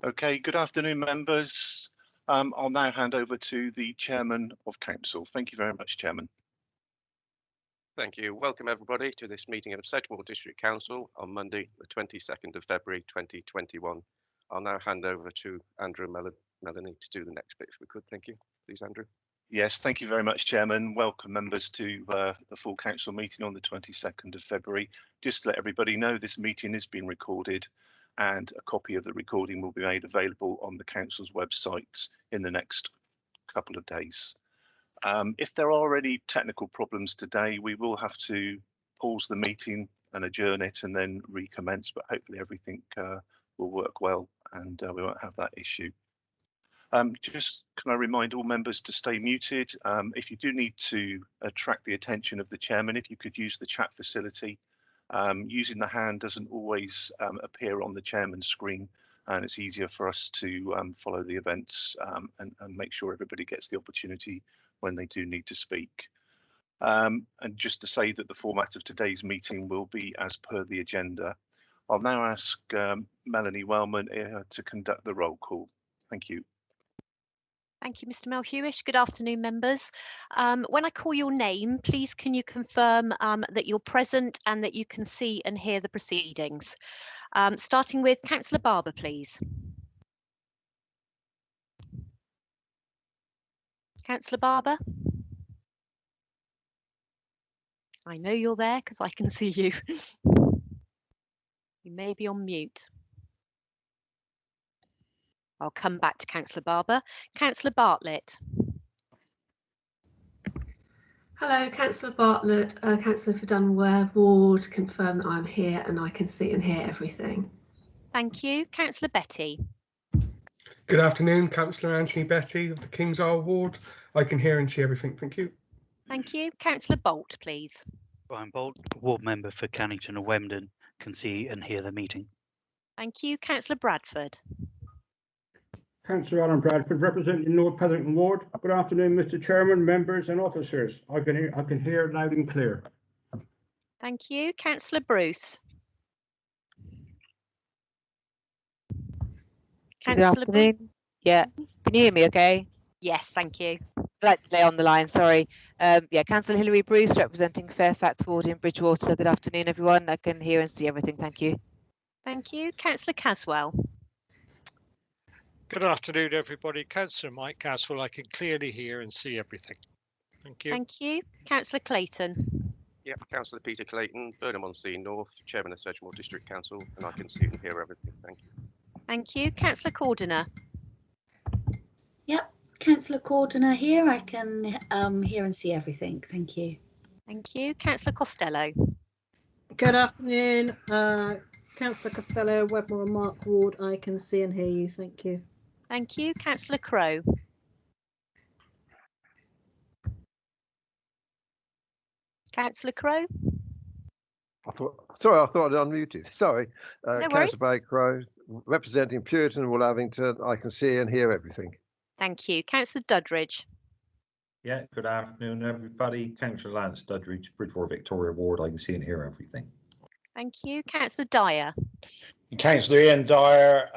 Okay, good afternoon, members. I'll now hand over to the Chairman of Council. Thank you very much, Chairman. Thank you. Welcome everybody to this meeting of Sedgemoor District Council on Monday, the 22nd of February 2021. I'll now hand over to Andrew and Melanie to do the next bit if we could. Thank you. Please, Andrew. Yes, thank you very much, Chairman. Welcome members to the full council meeting on the 22nd of February. Just to let everybody know, this meeting is being recorded and a copy of the recording will be made available on the council's website in the next couple of days. If there are any technical problems today, we will have to pause the meeting and adjourn it and then recommence, but hopefully everything will work well and we won't have that issue. Just can I remind all members to stay muted. If you do need to attract the attention of the chairman, if you could use the chat facility. Using the hand doesn't always appear on the chairman's screen, and it's easier for us to follow the events and make sure everybody gets the opportunity when they do need to speak. And just to say that the format of today's meeting will be as per the agenda. I'll now ask Melanie Wellman to conduct the roll call. Thank you. Thank you, Mr. Melhuish. Good afternoon, members. When I call your name, please can you confirm that you're present and that you can see and hear the proceedings. Starting with Councillor Barber, please. Councillor Barber? I know you're there because I can see you. You may be on mute. I'll come back to Councillor Barber. Councillor Bartlett. Hello, Councillor Bartlett, Councillor for Dunware Ward, confirm that I'm here and I can see and hear everything. Thank you. Councillor Betty. Good afternoon, Councillor Anthony Betty of the King's Isle Ward. I can hear and see everything. Thank you. Thank you. Councillor Bolt, please. Brian Bolt, Ward Member for Cannington and Wemden, can see and hear the meeting. Thank you. Councillor Bradford. Councillor Alan Bradford, representing North Petherton Ward. Good afternoon, Mr. Chairman, members and officers. I can hear loud and clear. Thank you. Councillor Bruce. Good afternoon. Yeah, can you hear me okay? Yes, thank you. Slightly on the line, sorry. Yeah, Councillor Hilary Bruce, representing Fairfax Ward in Bridgewater. Good afternoon, everyone. I can hear and see everything. Thank you. Thank you. Councillor Caswell. Good afternoon, everybody. Councillor Mike Caswell. I can clearly hear and see everything. Thank you. Thank you. Councillor Clayton. Yep, Councillor Peter Clayton, Burnham-on-Sea North, Chairman of Sedgemoor District Council, and I can see and hear everything. Thank you. Thank you. Councillor Cordiner. Yep, Councillor Cordiner here. I can hear and see everything. Thank you. Thank you. Councillor Costello. Good afternoon. Councillor Costello, Webmore and Mark Ward. I can see and hear you. Thank you. Thank you. Councillor Crowe. Councillor Crowe. I thought I'd unmuted. Sorry. No Councillor Barry Crowe, representing Puriton and Woollavington. I can see and hear everything. Thank you. Councillor Duddridge. Yeah, good afternoon, everybody. Councillor Lance Duddridge, Bridgewater Victoria Ward. I can see and hear everything. Thank you. Councillor Dyer. Councillor Ian Dyer,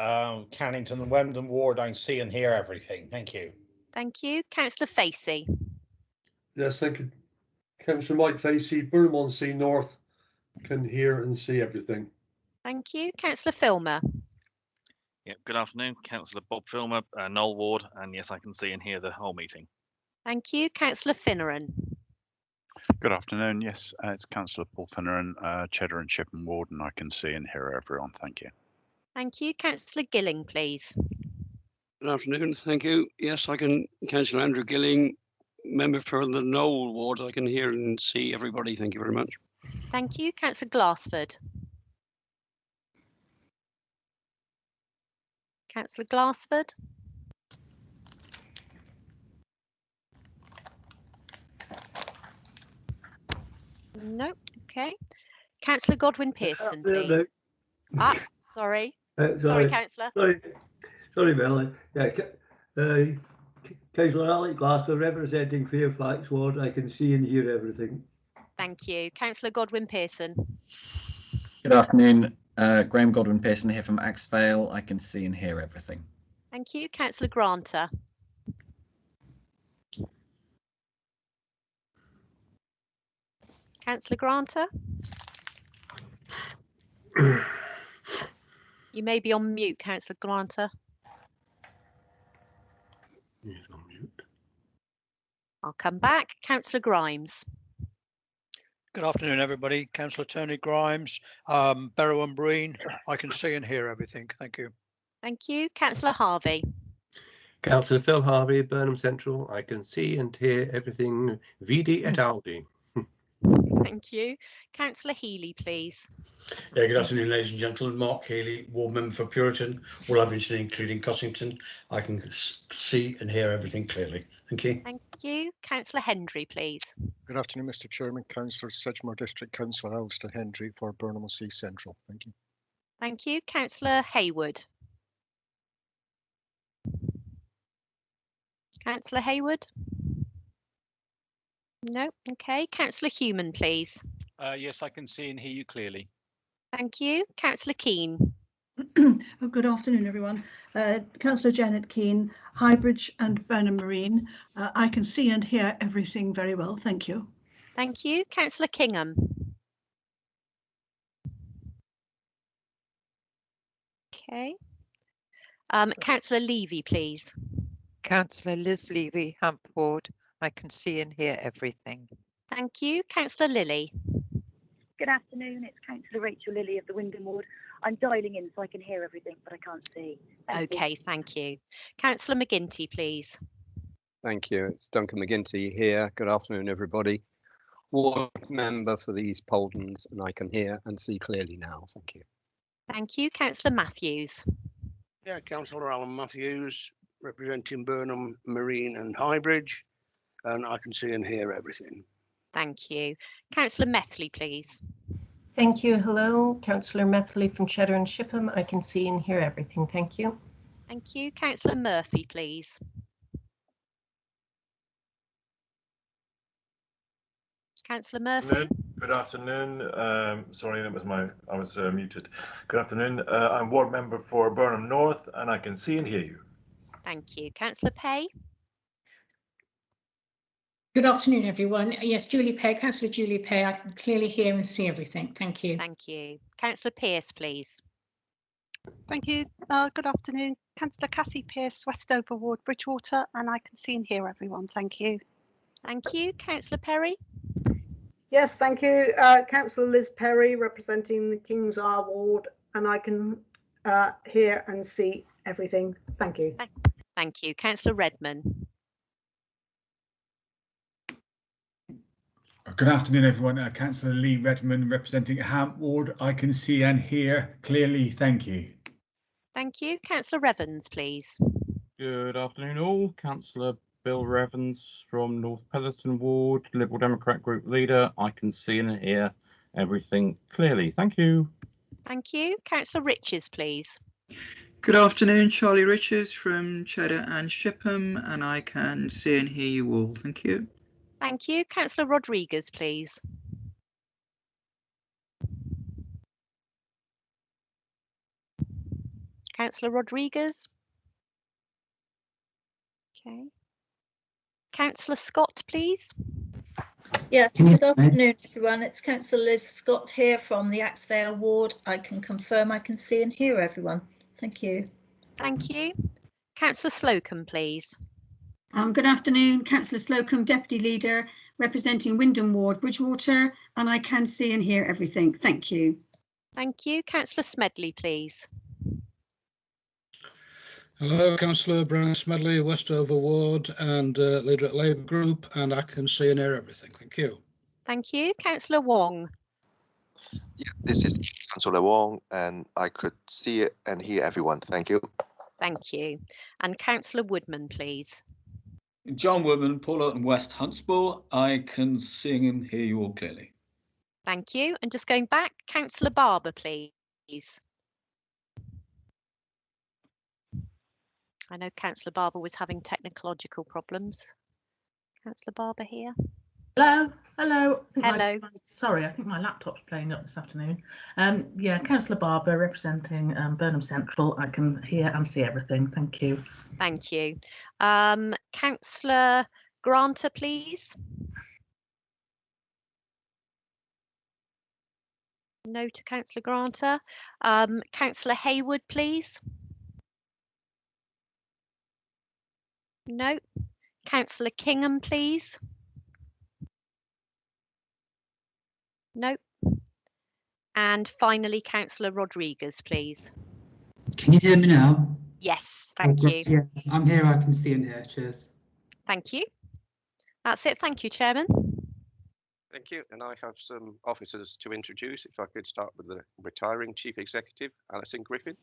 Cannington and Wemden Ward. I can see and hear everything. Thank you. Thank you. Councillor Facey. Yes, thank you. Councillor Mike Facey, Burnham-on-Sea North, can hear and see everything. Thank you. Councillor Filmer. Yeah, good afternoon. Councillor Bob Filmer, Knoll Ward, and yes, I can see and hear the whole meeting. Thank you. Councillor Finneran. Good afternoon. Yes, it's Councillor Paul Finneran, Cheddar and Shippen Ward, and I can see and hear everyone. Thank you. Thank you. Councillor Gilling, please. Good afternoon. Thank you. Yes, I can. Councillor Andrew Gilling, member for the Knoll Ward. I can hear and see everybody. Thank you very much. Thank you. Councillor Glassford. Councillor Glassford. No. Okay. Councillor Godwin Pearson, please. Ah, sorry. Sorry, Councillor. Sorry, Melanie. Yeah, Councillor Alec Glasser, representing Fairfax Ward. I can see and hear everything. Thank you. Councillor Godwin Pearson. Good afternoon. Graham Godwin Pearson here from Axvale. I can see and hear everything. Thank you. Councillor Granter. Councillor Granter. You may be on mute, Councillor Granter. He's on mute. I'll come back. Councillor Grimes. Good afternoon, everybody. Councillor Tony Grimes, Barrow and Breen. I can see and hear everything. Thank you. Thank you. Councillor Harvey. Councillor Phil Harvey, Burnham Central. I can see and hear everything. Vidi et Aldi. Thank you. Councillor Healy, please. Yeah, good afternoon, ladies and gentlemen. Mark Healy, Ward Member for Puriton, all Lavington, including Cossington. I can see and hear everything clearly. Thank you. Thank you. Councillor Hendry, please. Good afternoon, Mr. Chairman. Councillor Sedgemoor District Councillor Alistair Hendry for Burnham Sea Central. Thank you. Thank you. Councillor Hayward. Councillor Hayward? No. Okay. Councillor Human, please. Yes, I can see and hear you clearly. Thank you. Councillor Keane. Oh, good afternoon, everyone. Councillor Janet Keane, Highbridge and Burnham Marine. I can see and hear everything very well. Thank you. Thank you. Councillor Kingham. Okay. Councillor Levy, please. Councillor Liz Levy, Hamp Ward. I can see and hear everything. Thank you. Councillor Lilly. Good afternoon, it's Councillor Rachel Lilly of the Wyndham Ward. I'm dialing in so I can hear everything, but I can't see. Okay, thank you. Councillor Mcginty, please. Thank you. It's Duncan Mcginty here. Good afternoon, everybody. Ward member for the East Poldens, and I can hear and see clearly now. Thank you. Thank you. Councillor Matthews. Yeah, Councillor Alan Matthews, representing Burnham Marine and Highbridge, and I can see and hear everything. Thank you. Councillor Methley, please. Thank you. Hello, Councillor Methley from Cheddar and Shipham. I can see and hear everything. Thank you. Thank you. Councillor Murphy, please. Councillor Murphy. Good afternoon. Sorry, that was I was muted. Good afternoon. I'm ward member for Burnham North, and I can see and hear you. Thank you. Councillor Pay. Good afternoon, everyone. Yes, Julie Pay, Councillor Julie Pay. I can clearly hear and see everything. Thank you. Thank you. Councillor Pearce, please. Thank you. Good afternoon. Councillor Cathy Pearce, Westover Ward, Bridgewater, and I can see and hear everyone. Thank you. Thank you. Councillor Perry. Yes, thank you. Councillor Liz Perry, representing the King's R Ward, and I can hear and see everything. Thank you. Thank you. Councillor Redman. Good afternoon, everyone. Councillor Lee Redman, representing Hamp Ward. I can see and hear clearly. Thank you. Thank you. Councillor Evans, please. Good afternoon, all. Councillor Bill Evans from North Petherton Ward, Liberal Democrat Group Leader. I can see and hear everything clearly. Thank you. Thank you. Councillor Riches, please. Good afternoon, Charlie Richards from Cheddar and Shipham, and I can see and hear you all. Thank you. Thank you. Councillor Rodriguez, please. Councillor Rodriguez. Okay. Councillor Scott, please. Yes, good afternoon, everyone. It's Councillor Liz Scott here from the Axvale Ward. I can confirm I can see and hear everyone. Thank you. Thank you. Councillor Slocum, please. Good afternoon, Councillor Slocum, Deputy Leader, representing Wyndham Ward, Bridgewater, and I can see and hear everything. Thank you. Thank you. Councillor Smedley, please. Hello, Councillor Brian Smedley, Westover Ward, and Leader at Labour Group, and I can see and hear everything. Thank you. Thank you. Councillor Wong. Yeah, this is Councillor Wong, and I could see it and hear everyone. Thank you. Thank you. And Councillor Woodman, please. John Woodman, Paul and West Huntsville. I can see and hear you all clearly. Thank you. And just going back, Councillor Barber, please. I know Councillor Barber was having technological problems. Councillor Barber here. Hello, hello. Hello. Sorry, I think my laptop's playing up this afternoon. Yeah, Councillor Barber representing Burnham Central. I can hear and see everything. Thank you. Thank you. Councillor Granter, please. No to Councillor Granter. Councillor Hayward, please. No. Councillor Kingham, please. No. And finally, Councillor Rodriguez, please. Can you hear me now? Yes, thank you. Yes, I'm here. I can see and hear. Cheers. Thank you. That's it. Thank you, Chairman. Thank you. And I have some officers to introduce. If I could start with the retiring Chief Executive, Alison Griffin.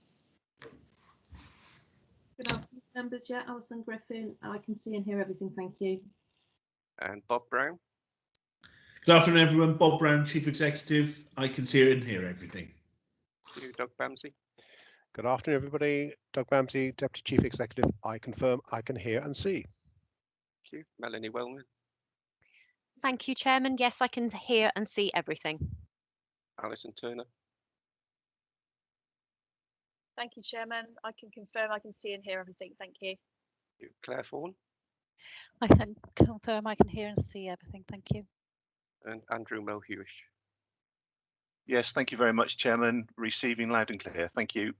Good afternoon, members. Yeah, Alison Griffin. I can see and hear everything. Thank you. And Bob Brown. Good afternoon, everyone. Bob Brown, Chief Executive. I can see and hear everything. Thank you, Doug Bamsey. Good afternoon, everybody. Doug Bamsey, Deputy Chief Executive. I confirm I can hear and see. Thank you. Melanie Wellman. Thank you, Chairman. Yes, I can hear and see everything. Alison Turner. Thank you, Chairman. I can confirm I can see and hear everything. Thank you. Claire Fawn. I can confirm I can hear and see everything. Thank you. And Andrew Mulhewish. Yes, thank you very much, Chairman. Receiving loud and clear. Thank you.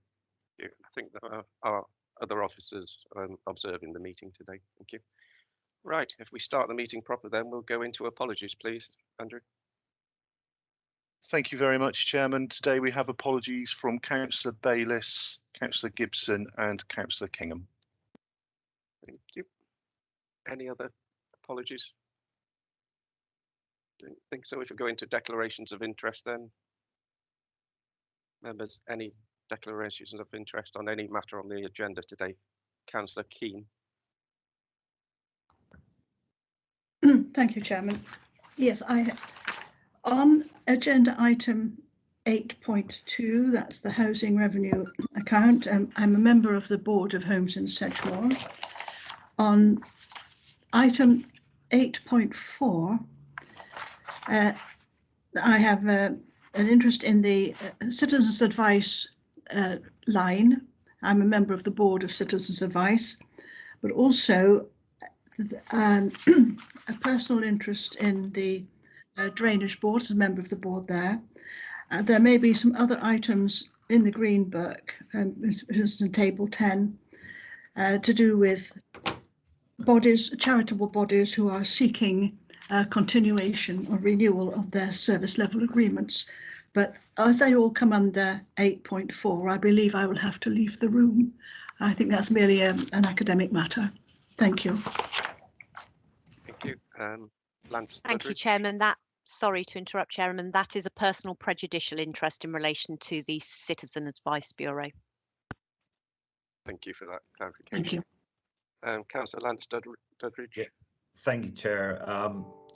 I think there are other officers observing the meeting today. Thank you. Right, if we start the meeting proper, then we'll go into apologies, please, Andrew. Thank you very much, Chairman. Today we have apologies from Councillor Bayliss, Councillor Gibson and Councillor Kingham. Thank you. Any other apologies? Don't think so. If we go into declarations of interest then. Members, any declarations of interest on any matter on the agenda today? Councillor Keane. Thank you, Chairman. Yes, on agenda item 8.2, that's the housing revenue account. I'm a member of the Board of Homes in Sedgemoor. On item 8.4, I have an interest in the Citizens Advice line. I'm a member of the Board of Citizens Advice, but also a personal interest in the drainage board, as a member of the board there. There may be some other items in the Green Book, which is in table 10, to do with bodies, charitable bodies who are seeking continuation or renewal of their service level agreements. But as they all come under 8.4, I believe I will have to leave the room. I think that's merely an academic matter. Thank you. Thank you. Lance. Thank you, Chairman. Sorry to interrupt, Chairman. That is a personal prejudicial interest in relation to the Citizen Advice Bureau. Thank you for that clarification. Thank you. Councillor Lance Dudridge. Yeah. Thank you, Chair.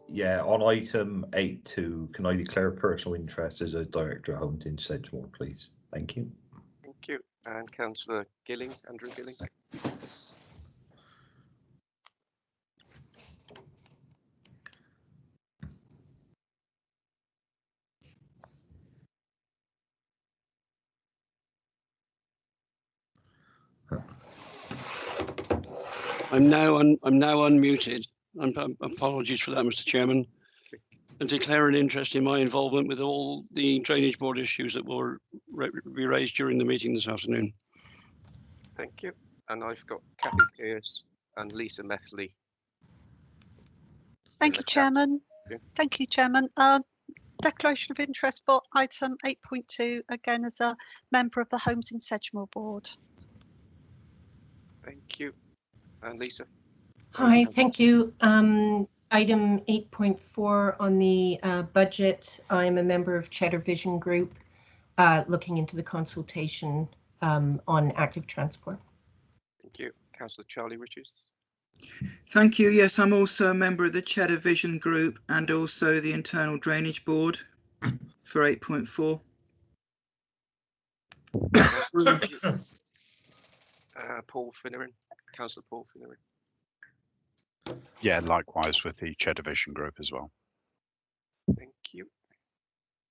Yeah, on item 8.2, can I declare personal interest as a Director of Homes in Sedgemoor, please? Thank you. Thank you. And Councillor Gilling, Andrew Gilling. I'm now unmuted. Apologies for that, Mr. Chairman. And declare an interest in my involvement with all the drainage board issues that will be raised during the meeting this afternoon. Thank you. And I've got Kathy Pearce and Lisa Methley. Thank you, Chairman. Thank you, Chairman. Declaration of interest for item 8.2, again as a member of the Homes in Sedgemoor board. Thank you. And Lisa. Hi, thank you. Item 8.4 on the budget, I'm a member of Cheddar Vision Group, looking into the consultation on active transport. Thank you. Councillor Charlie Richards. Thank you. Yes, I'm also a member of the Cheddar Vision Group and also the Internal Drainage Board for 8.4. Paul Finneran. Councillor Paul Finneran. Yeah, likewise with the Cheddar Vision Group as well.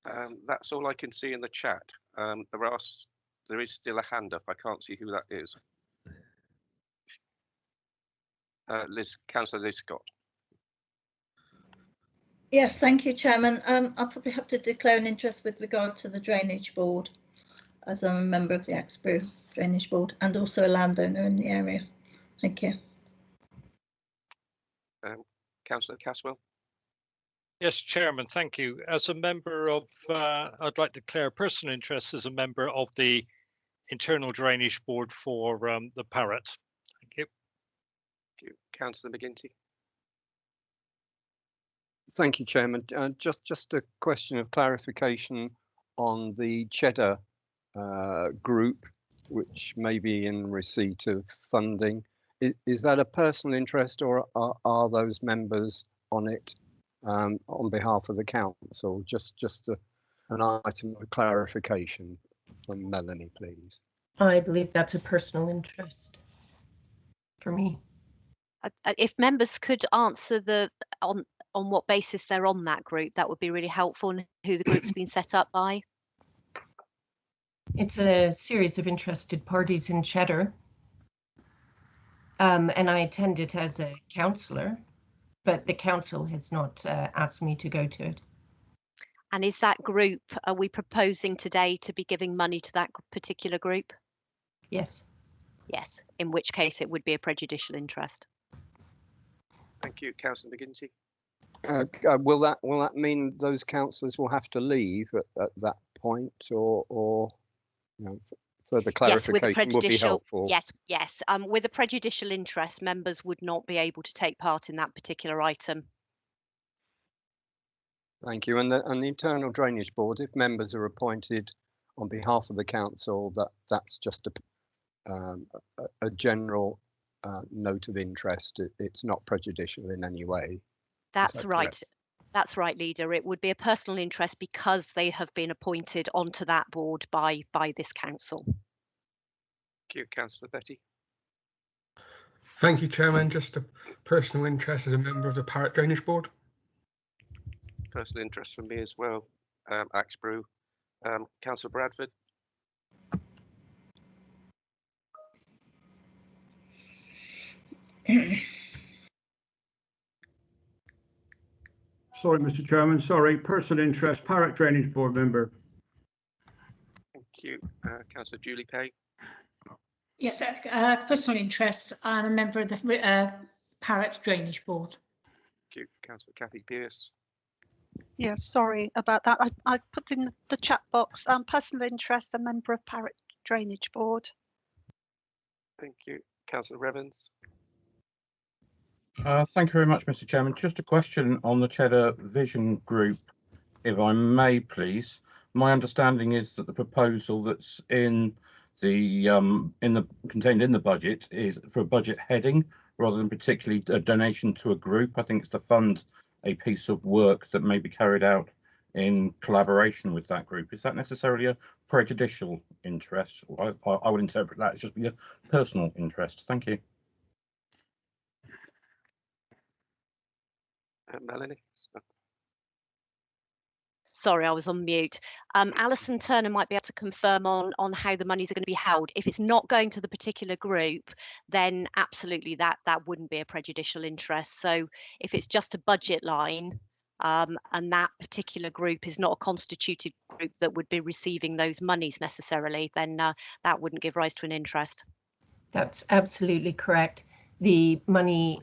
That's all I can see in the chat. There is still a hand up. I can't see who that is. Councillor Liz Scott. Yes, thank you, Chairman. I'll probably have to declare an interest with regard to the Drainage Board, as I'm a member of the Axborough Drainage Board and also a landowner in the area. Thank you. Councillor Caswell. Yes, Chairman, thank you. As a member of, I'd like to declare personal interest as a member of the Internal Drainage Board for the Parrot. Thank you. Thank you. Councillor Mcginty. Thank you, Chairman. Just a question of clarification on the Cheddar group, which may be in receipt of funding. Is that a personal interest, or are those members on it on behalf of the council? Just an item of clarification from Melanie, please. I believe that's a personal interest for me. If members could answer on what basis they're on that group, that would be really helpful, and who the group's been set up by. It's a series of interested parties in Cheddar. And I attend it as a councillor, but the council has not asked me to go to it. And is that group, are we proposing today to be giving money to that particular group? Yes. Yes, in which case it would be a prejudicial interest. Thank you. Councillor Mcginty. Will that mean those councillors will have to leave at that point, or you know, further clarification would be helpful? Yes. With a prejudicial interest, members would not be able to take part in that particular item. Thank you. And the Internal Drainage Board, if members are appointed on behalf of the council, that's just a general note of interest. It's not prejudicial in any way. That's right. That's right, Leader. It would be a personal interest because they have been appointed onto that board by this council. Thank you. Councillor Betty. Thank you, Chairman. Just a personal interest as a member of the Parrot Drainage Board. Personal interest from me as well. Axborough. Councillor Bradford. Sorry, Mr. Chairman. Sorry, personal interest, Parrot Drainage Board member. Thank you. Councillor Julie Pay. Yes, personal interest. I'm a member of the Parrot Drainage Board. Thank you. Councillor Kathy Pearce. Yeah, sorry about that. I put in the chat box, personal interest, a member of Parrot Drainage Board. Thank you. Councillor Revens. Thank you very much, Mr. Chairman. Just a question on the Cheddar Vision Group, if I may, please. My understanding is that the proposal that's contained in the budget is for a budget heading rather than particularly a donation to a group. I think it's to fund a piece of work that may be carried out in collaboration with that group. Is that necessarily a prejudicial interest? I would interpret that as just be a personal interest. Thank you. Melanie. Sorry, I was on mute. Alison Turner might be able to confirm on how the monies are going to be held. If it's not going to the particular group, then absolutely that wouldn't be a prejudicial interest. So if it's just a budget line and that particular group is not a constituted group that would be receiving those monies necessarily, then that wouldn't give rise to an interest. That's absolutely correct. The money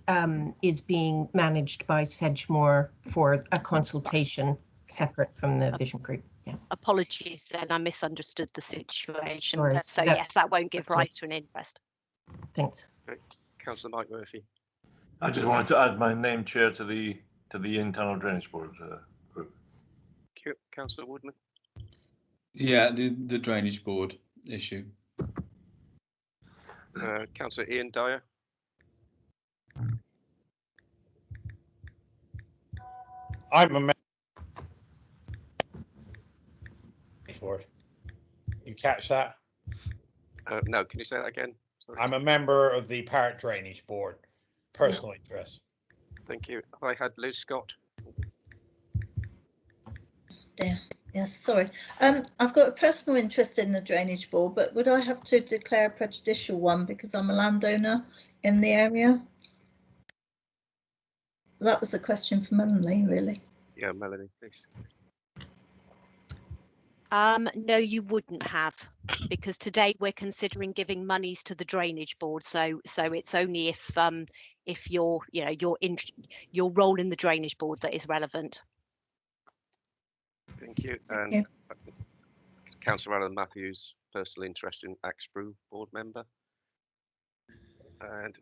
is being managed by Sedgemoor for a consultation separate from the Vision Group. Yeah. Apologies, then I misunderstood the situation. Sorry, So yes, that won't give rise to an interest. Thanks. Great. Councillor Mike Murphy. I just wanted to add my name, Chair, to the Internal Drainage Board group. Councillor Woodman. Yeah, the Drainage Board issue. Councillor Ian Dyer. I'm a member. You catch that? No, can you say that again? Sorry. I'm a member of the Parrot Drainage Board. Personal interest. Thank you. I had Liz Scott. Yeah. Yes, sorry. I've got a personal interest in the drainage board, but would I have to declare a prejudicial one because I'm a landowner in the area? That was a question for Melanie, really. Yeah, Melanie, please. No, you wouldn't have, because today we're considering giving monies to the drainage board. So it's only if your role in the drainage board that is relevant. Thank you. And Councillor Alan Matthews, personal interest in Axbrew board member. And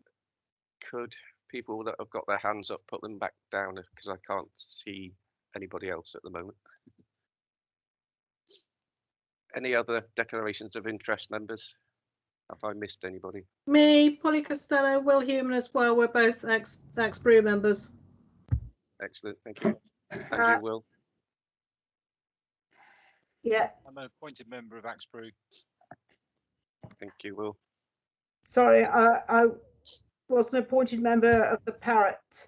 could people that have got their hands up put them back down, because I can't see anybody else at the moment. Any other declarations of interest, members? Have I missed anybody? Me, Polly Costello, Will Human as well. We're both ex-Brew members. Excellent, thank you. And you, Will? Yeah. I'm an appointed member of Axbrew. Thank you, Will. Sorry, I was an appointed member of the Parrot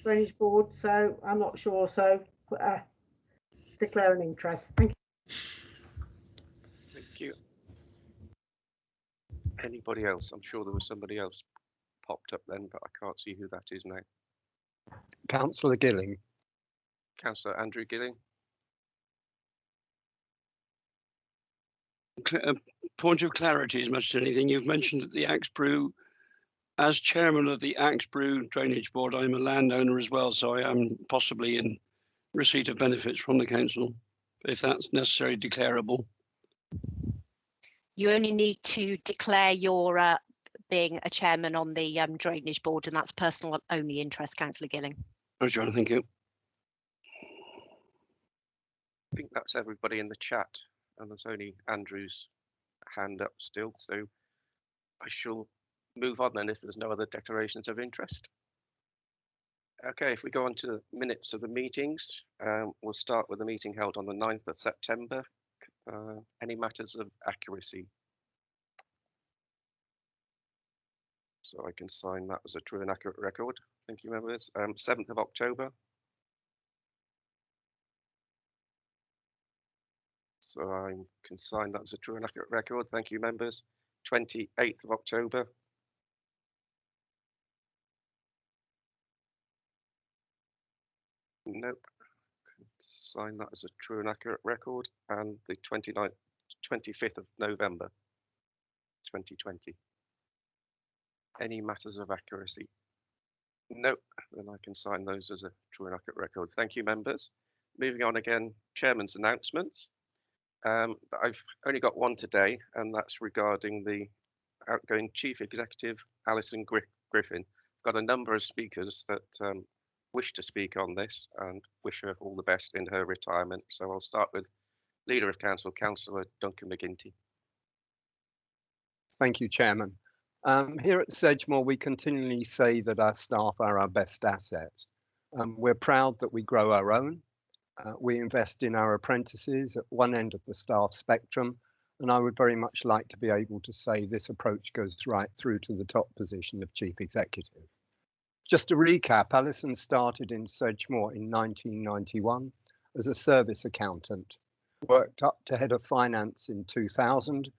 drainage board, so I'm not sure. So declare an interest. Thank you. Thank you. Anybody else? I'm sure there was somebody else popped up then, but I can't see who that is now. Councillor Gilling. Councillor Andrew Gilling. A point of clarity as much as anything. You've mentioned that the Axbrew, as chairman of the Axbrew Drainage Board, I'm a landowner as well, so I am possibly in receipt of benefits from the council, if that's necessarily declarable. You only need to declare your being a chairman on the drainage board, and that's personal only interest, Councillor Gilling. Oh, John, thank you. I think that's everybody in the chat, and there's only Andrew's hand up still, so I shall move on then if there's no other declarations of interest. Okay, if we go on to the minutes of the meetings, we'll start with the meeting held on the 9th of September. Any matters of accuracy? So I can sign that as a true and accurate record. Thank you, members. 7th of October. So I can sign that as a true and accurate record. Thank you, members. 28th of October. Nope. Sign that as a true and accurate record. And the 25th of November, 2020. Any matters of accuracy? Nope. Then I can sign those as a true and accurate record. Thank you, members. Moving on again, Chairman's announcements. I've only got one today, and that's regarding the outgoing Chief Executive, Alison Griffin. I've got a number of speakers that wish to speak on this and wish her all the best in her retirement. So I'll start with Leader of Council, Councillor Duncan Mcginty. Thank you, Chairman. Here at Sedgemoor, we continually say that our staff are our best asset. We're proud that we grow our own. We invest in our apprentices at one end of the staff spectrum, and I would very much like to be able to say this approach goes right through to the top position of Chief Executive. Just to recap, Alison started in Sedgemoor in 1991 as a service accountant, worked up to head of finance in 2000,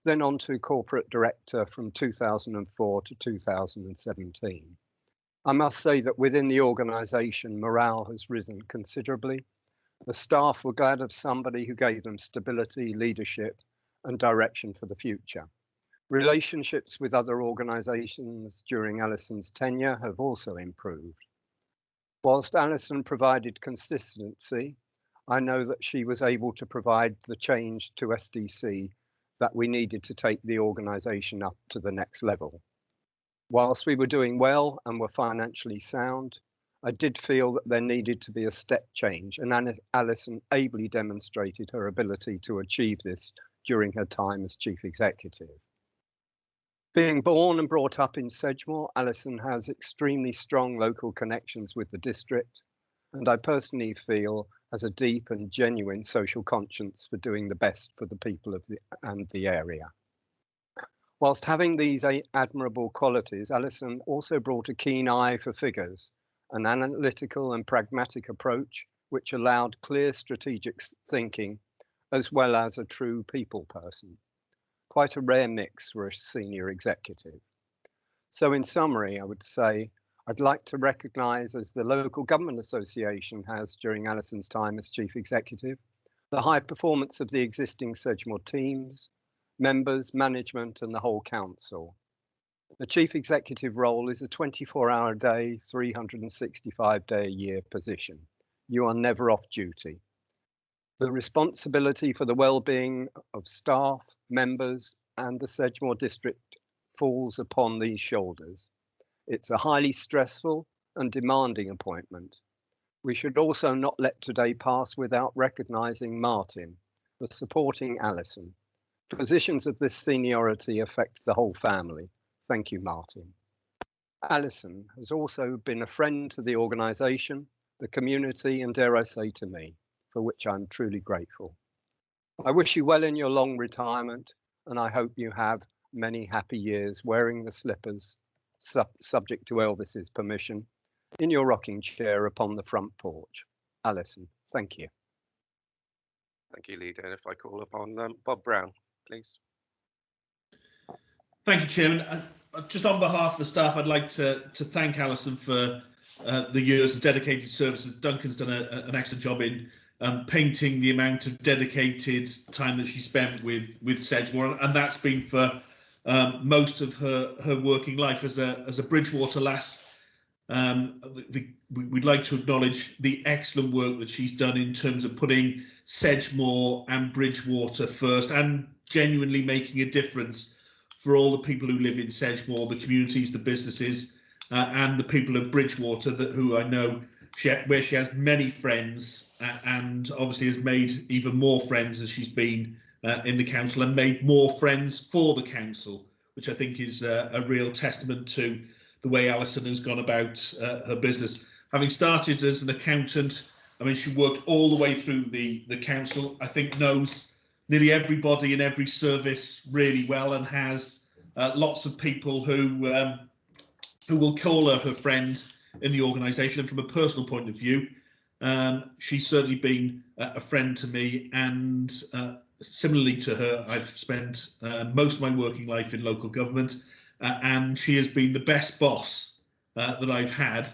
then on to corporate director from 2004 to 2017. I must say that within the organisation, morale has risen considerably. The staff were glad of somebody who gave them stability, leadership, and direction for the future. Relationships with other organisations during Alison's tenure have also improved. Whilst Alison provided consistency, I know that she was able to provide the change to SDC that we needed to take the organisation up to the next level. Whilst we were doing well and were financially sound, I did feel that there needed to be a step change, and Alison ably demonstrated her ability to achieve this during her time as Chief Executive. Being born and brought up in Sedgemoor, Alison has extremely strong local connections with the district, and I personally feel has a deep and genuine social conscience for doing the best for the people of the area. Whilst having these admirable qualities, Alison also brought a keen eye for figures, an analytical and pragmatic approach, which allowed clear strategic thinking, as well as a true people person. Quite a rare mix for a senior executive. So in summary, I would say I'd like to recognise, as the Local Government Association has during Alison's time as Chief Executive, the high performance of the existing Sedgemoor teams, members, management and the whole council. The Chief Executive role is a 24-hour a day, 365-day a year position. You are never off duty. The responsibility for the well-being of staff, members and the Sedgemoor district falls upon these shoulders. It's a highly stressful and demanding appointment. We should also not let today pass without recognising Martin for supporting Alison. Positions of this seniority affect the whole family. Thank you, Martin. Alison has also been a friend to the organisation, the community, and dare I say to me, for which I'm truly grateful. I wish you well in your long retirement, and I hope you have many happy years wearing the slippers, subject to Elvis's permission, in your rocking chair upon the front porch. Alison, thank you. Thank you, Leader. And if I call upon Bob Brown, please. Thank you, Chairman. Just on behalf of the staff, I'd like to thank Alison for the years of dedicated services. Duncan's done an excellent job in painting the amount of dedicated time that she spent with Sedgemoor, and that's been for most of her working life as a Bridgewater lass. We'd like to acknowledge the excellent work that she's done in terms of putting Sedgemoor and Bridgewater first and genuinely making a difference for all the people who live in Sedgemoor, the communities, the businesses, and the people of Bridgewater, who I know where she has many friends, and obviously has made even more friends as she's been in the council, and made more friends for the council, which I think is a real testament to the way Alison has gone about her business. Having started as an accountant, I mean, she worked all the way through the council. I think knows nearly everybody in every service really well, and has lots of people who will call her friend in the organisation. And from a personal point of view, she's certainly been a friend to me, and similarly to her, I've spent most of my working life in local government, and she has been the best boss that I've had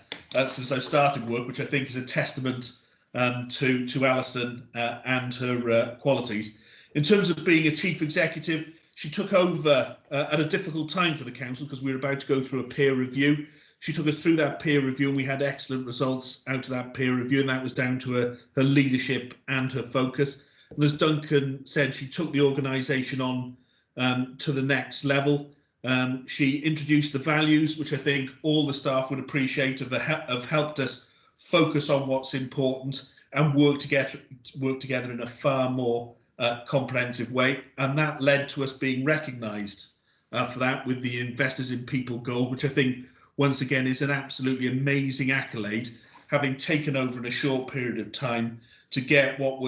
since I started work, which I think is a testament to Alison and her qualities. In terms of being a chief executive, she took over at a difficult time for the council because we were about to go through a peer review. She took us through that peer review, and we had excellent results out of that peer review, and that was down to her leadership and her focus. And as Duncan said, she took the organisation on to the next level. She introduced the values, which I think all the staff would appreciate, have helped us focus on what's important and work together in a far more comprehensive way, and that led to us being recognised for that with the Investors in People Gold, which I think once again is an absolutely amazing accolade, having taken over in a short period of time to get what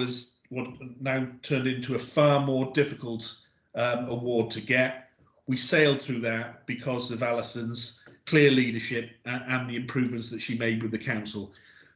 now turned into a far more difficult award to get. We sailed through that because of Alison's clear leadership and the improvements that she made with the council.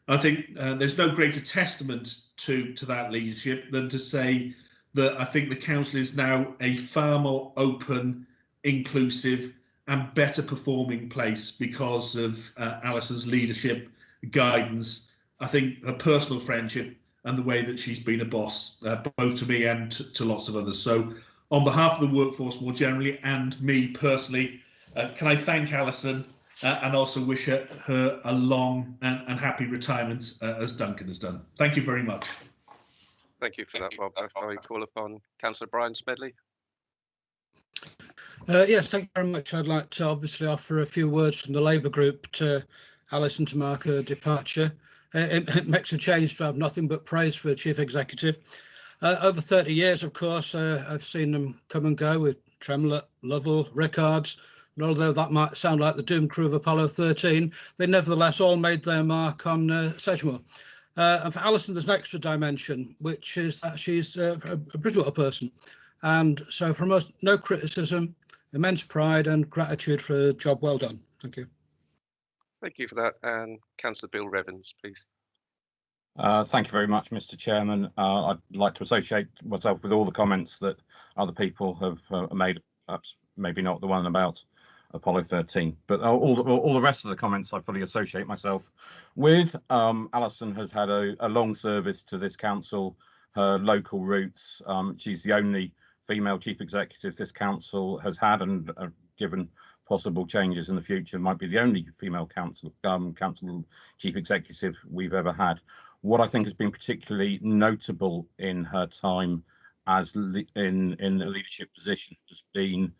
I think there's no greater testament to that leadership than to say that I think the council is now a far more open, inclusive and better performing place because of Alison's leadership, guidance, I think her personal friendship and the way that she's been a boss, both to me and to lots of others. So on behalf of the workforce more generally and me personally, can I thank Alison and also wish her a long and happy retirement as Duncan has done. Thank you very much. Thank you for that, Bob. If I call upon Councillor Brian Smedley. Yes, thank you very much. I'd like to obviously offer a few words from the Labour group to Alison to mark her departure. It makes a change to have nothing but praise for a chief executive. Over 30 years, of course, I've seen them come and go with Tremlett, Lovell, Rickards, and although that might sound like the doom crew of Apollo 13, they nevertheless all made their mark on Sedgemoor. And for Alison, there's an extra dimension, which is that she's a Bridgewater person. And so from us, no criticism, immense pride and gratitude for a job well done. Thank you. Thank you for that. And Councillor Bill Revens, please. Thank you very much, Mr. Chairman. I'd like to associate myself with all the comments that other people have made, perhaps maybe not the one about Apollo 13, but all the rest of the comments I fully associate myself with. Alison has had a long service to this council, her local roots. She's the only female chief executive this council has had, and given possible changes in the future, might be the only female council chief executive we've ever had. What I think has been particularly notable in her time as in a leadership position has been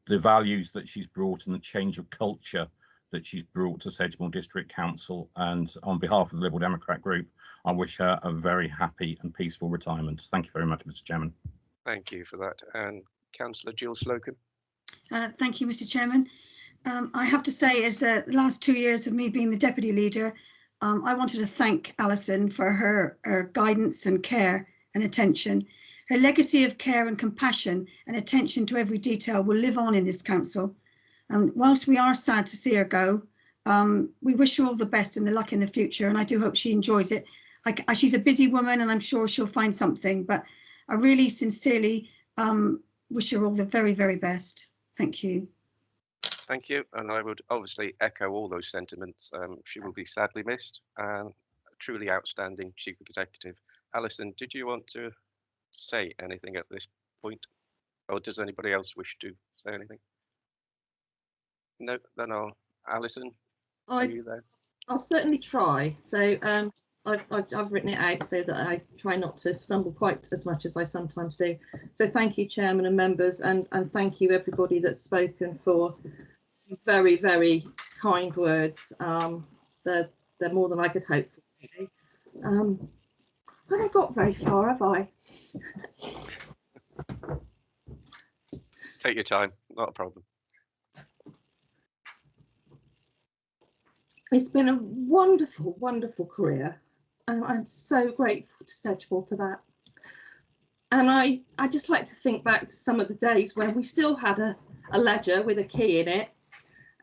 the values that she's brought and the change of culture that she's brought to Sedgemoor District Council. And on behalf of the Liberal Democrat Group, I wish her a very happy and peaceful retirement. Thank you very much, Mr. Chairman. Thank you for that. And Councillor Jill Slocum. Thank you, Mr. Chairman. I have to say, as the last 2 years of me being the deputy leader, I wanted to thank Alison for her guidance and care and attention. Her legacy of care and compassion and attention to every detail will live on in this council. Whilst we are sad to see her go, we wish her all the best and the luck in the future, and I do hope she enjoys it. She's a busy woman and I'm sure she'll find something, but I really sincerely wish her all the very, very best. Thank you. Thank you, and I would obviously echo all those sentiments. She will be sadly missed, and a truly outstanding chief executive. Alison, did you want to say anything at this point, or does anybody else wish to say anything? No, then Alison, are you there? I'll certainly try. So I've written it out so that I try not to stumble quite as much as I sometimes do. So thank you, Chairman and members, and thank you everybody that's spoken for some very, very kind words. They're more than I could hope for, really. I haven't got very far, have I? Take your time, not a problem. It's been a wonderful, wonderful career, and I'm so grateful to Sedgemoor for that. And I just like to think back to some of the days when we still had a ledger with a key in it.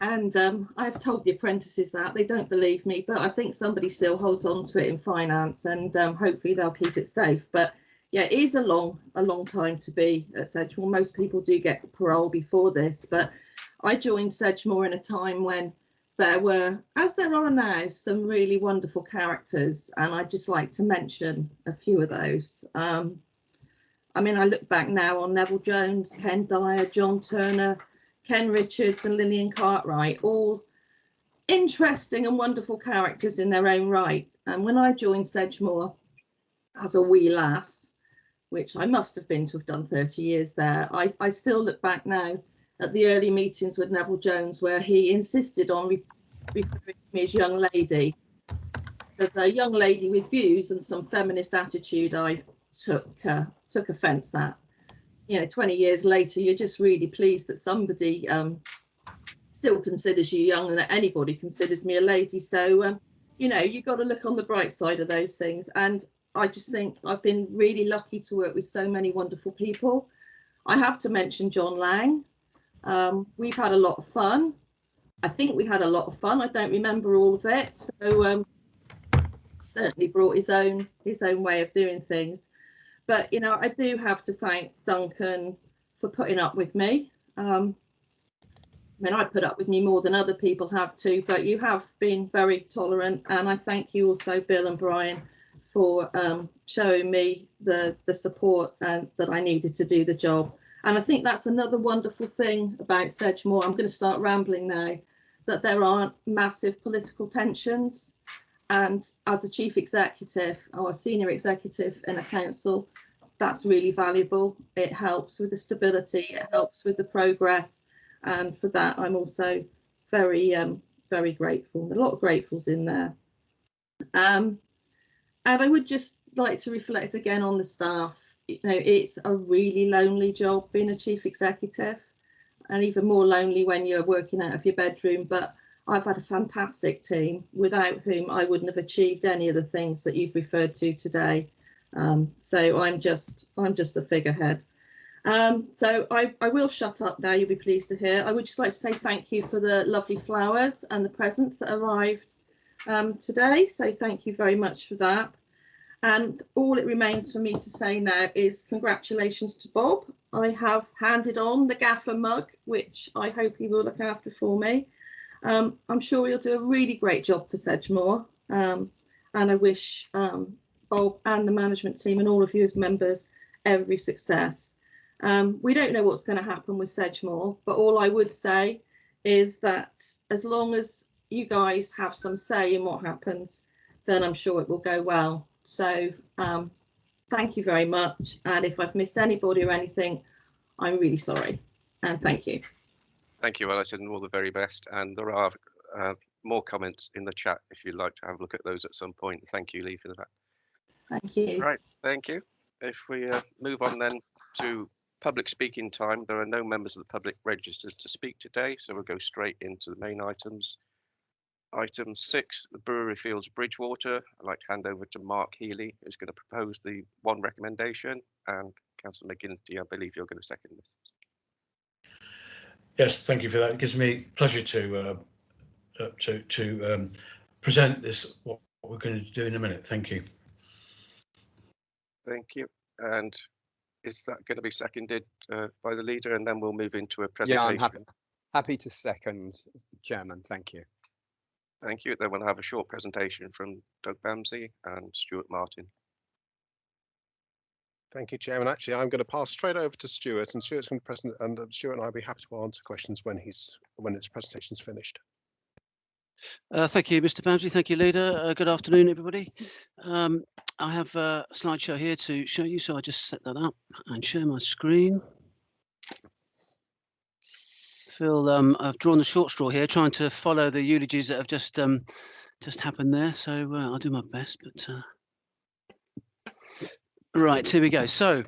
And I've told the apprentices that, they don't believe me, but I think somebody still holds on to it in finance, and hopefully they'll keep it safe. But yeah, it is a long time to be at Sedgemoor. Most people do get parole before this, but I joined Sedgemoor in a time when there were, as there are now, some really wonderful characters, and I'd just like to mention a few of those. I mean, I look back now on Neville Jones, Ken Dyer, John Turner, Ken Richards and Lillian Cartwright, all interesting and wonderful characters in their own right. And when I joined Sedgemoor as a wee lass, which I must have been to have done 30 years there, I still look back now at the early meetings with Neville Jones where he insisted on referring to me as young lady. As a young lady with views and some feminist attitude, I took offence at. You know, 20 years later, you're just really pleased that somebody still considers you young and that anybody considers me a lady. So, you know, you've got to look on the bright side of those things. And I just think I've been really lucky to work with so many wonderful people. I have to mention John Lang. We've had a lot of fun. I think we had a lot of fun. I don't remember all of it. So certainly brought his own way of doing things. But, you know, I do have to thank Duncan for putting up with me. I mean, I put up with me more than other people have too, but you have been very tolerant. And I thank you also, Bill and Brian, for showing me the support that I needed to do the job. And I think that's another wonderful thing about Sedgemoor. I'm going to start rambling now, that there aren't massive political tensions. And as a chief executive or a senior executive in a council, that's really valuable. It helps with the stability, it helps with the progress. And for that, I'm also very, very grateful. A lot of gratefuls in there. And I would just like to reflect again on the staff. You know, it's a really lonely job being a chief executive, and even more lonely when you're working out of your bedroom. But I've had a fantastic team without whom I wouldn't have achieved any of the things that you've referred to today. So I'm just the figurehead. So I will shut up now, you'll be pleased to hear. I would just like to say thank you for the lovely flowers and the presents that arrived today. So thank you very much for that. And all it remains for me to say now is congratulations to Bob. I have handed on the gaffer mug, which I hope he will look after for me. I'm sure he'll do a really great job for Sedgemoor. And I wish Bob and the management team and all of you as members every success. We don't know what's going to happen with Sedgemoor, but all I would say is that as long as you guys have some say in what happens, then I'm sure it will go well. So thank you very much. And if I've missed anybody or anything, I'm really sorry. And thank you. Thank you, Alison, all the very best. And there are more comments in the chat if you'd like to have a look at those at some point. Thank you, Lee, for that. Thank you. Right, thank you. If we move on then to public speaking time, there are no members of the public registered to speak today, so we'll go straight into the main items. Item 6, the Brewery Fields Bridgewater. I'd like to hand over to Mark Healy, who's going to propose the one recommendation, and Councillor Mcginty, I believe you're going to second this. Yes, thank you for that. It gives me pleasure to present this, what we're going to do in a minute. Thank you. Thank you. And is that going to be seconded by the leader, and then we'll move into a presentation? Yeah, I'm happy to second, Chairman. Thank you. Thank you. Then we'll have a short presentation from Doug Bamsey and Stuart Martin. Thank you, Chairman. Actually, I'm going to pass straight over to Stuart, and Stuart's going to present, and Stuart and I'll be happy to answer questions when his presentation's finished. Thank you, Mr. Bamsey. Thank you, Leader. Good afternoon, everybody. I have a slideshow here to show you, so I just set that up and share my screen. I've drawn the short straw here, trying to follow the eulogies that have just happened there. So I'll do my best. But right, here we go. So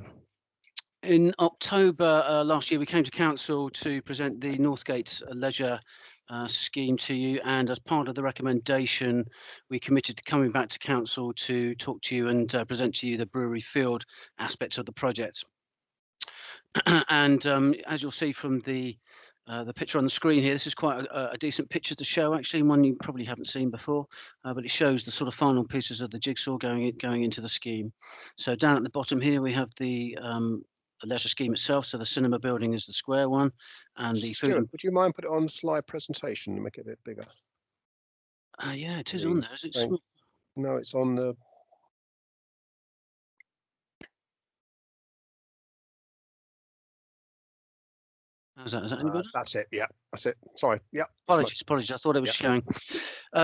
in October last year, we came to Council to present the Northgate Leisure scheme to you, and as part of the recommendation, we committed to coming back to Council to talk to you and present to you the Brewery Field aspects of the project. And as you'll see from the picture on the screen here, this is quite a decent picture to show, actually, one you probably haven't seen before, but it shows the sort of final pieces of the jigsaw going into the scheme. So down at the bottom here, we have the leisure scheme itself. So the cinema building is the square one, and the Stuart, food. would you mind put it on slide presentation and make it a bit bigger? Yeah, it is on there. Is it small? No, it's on the. Is that any better? That's it. Yeah, that's it. Sorry. Yeah. Apologies. I thought it was showing.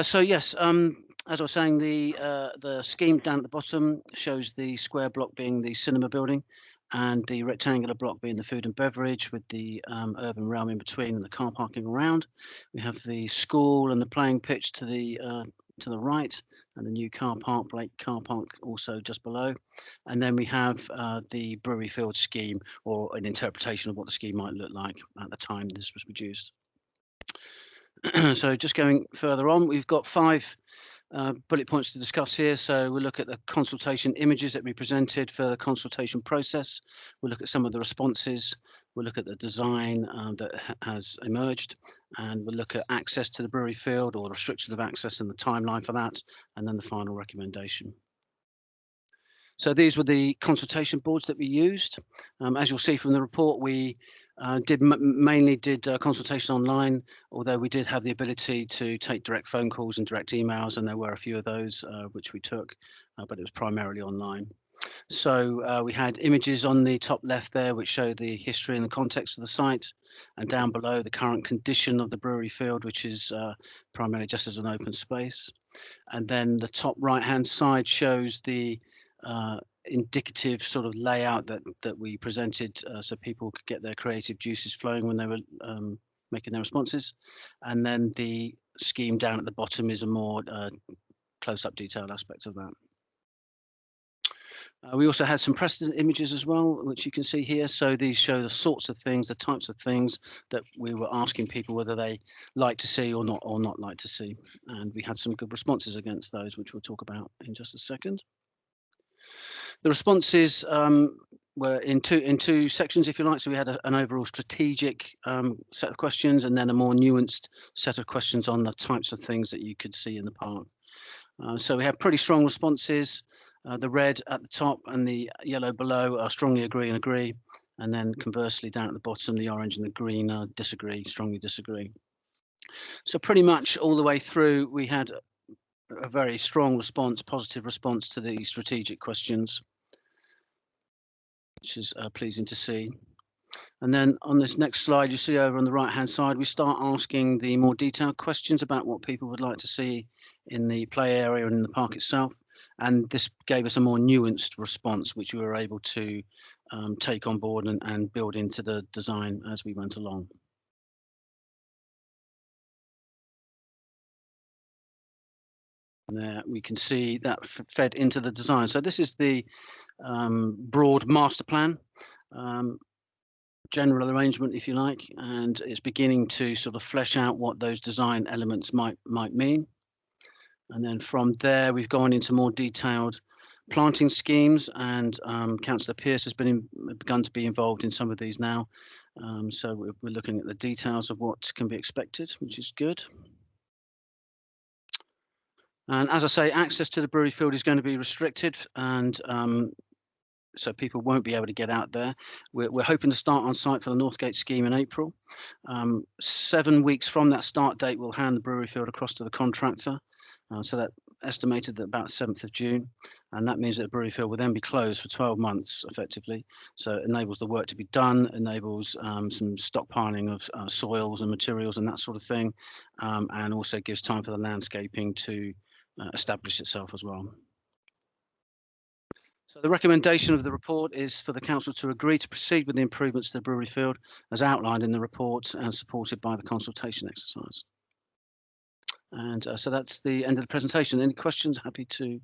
So yes, as I was saying, the scheme down at the bottom shows the square block being the cinema building, and the rectangular block being the food and beverage, with the urban realm in between and the car parking around. We have the school and the playing pitch to the right, and the new car park, Blake car park, also just below. And then we have the Brewery Field scheme, or an interpretation of what the scheme might look like at the time this was produced. So just going further on, we've got 5 bullet points to discuss here. So we'll look at the consultation images that we presented for the consultation process. We'll look at some of the responses. We'll look at the design that has emerged, and we'll look at access to the brewery field, or restrictions of access and the timeline for that, and then the final recommendation. So these were the consultation boards that we used. As you'll see from the report, we mainly did consultation online, although we did have the ability to take direct phone calls and direct emails, and there were a few of those which we took, but it was primarily online. So we had images on the top left there which show the history and the context of the site, and down below the current condition of the brewery field, which is primarily just as an open space. And then the top right hand side shows the indicative sort of layout that we presented, so people could get their creative juices flowing when they were making their responses. And then the scheme down at the bottom is a more close-up detailed aspect of that. We also had some precedent images as well, which you can see here. So these show the sorts of things, the types of things that we were asking people whether they like to see or not like to see. And we had some good responses against those, which we'll talk about in just a second. The responses were in two sections, if you like. So we had an overall strategic set of questions, and then a more nuanced set of questions on the types of things that you could see in the park. So we had pretty strong responses. The red at the top and the yellow below are strongly agree and agree. And then conversely down at the bottom, the orange and the green disagree, strongly disagree. So pretty much all the way through, we had a very strong response, positive response to the strategic questions, which is pleasing to see. And then on this next slide, you see over on the right-hand side, we start asking the more detailed questions about what people would like to see in the play area and in the park itself. And this gave us a more nuanced response, which we were able to take on board and build into the design as we went along. And there we can see that fed into the design. So this is the broad master plan. General arrangement, if you like, and it's beginning to sort of flesh out what those design elements might mean. And then from there, we've gone into more detailed planting schemes, and Councillor Pearce has begun to be involved in some of these now. So we're looking at the details of what can be expected, which is good. And as I say, access to the brewery field is going to be restricted, and so people won't be able to get out there. We're hoping to start on site for the Northgate scheme in April. 7 weeks from that start date, we'll hand the brewery field across to the contractor. So that estimated at about 7th of June. And that means that the brewery field will then be closed for 12 months effectively. So it enables the work to be done, enables some stockpiling of soils and materials and that sort of thing. And also gives time for the landscaping to establish itself as well. So the recommendation of the report is for the council to agree to proceed with the improvements to the brewery field as outlined in the report and supported by the consultation exercise. And so that's the end of the presentation. Any questions? Happy to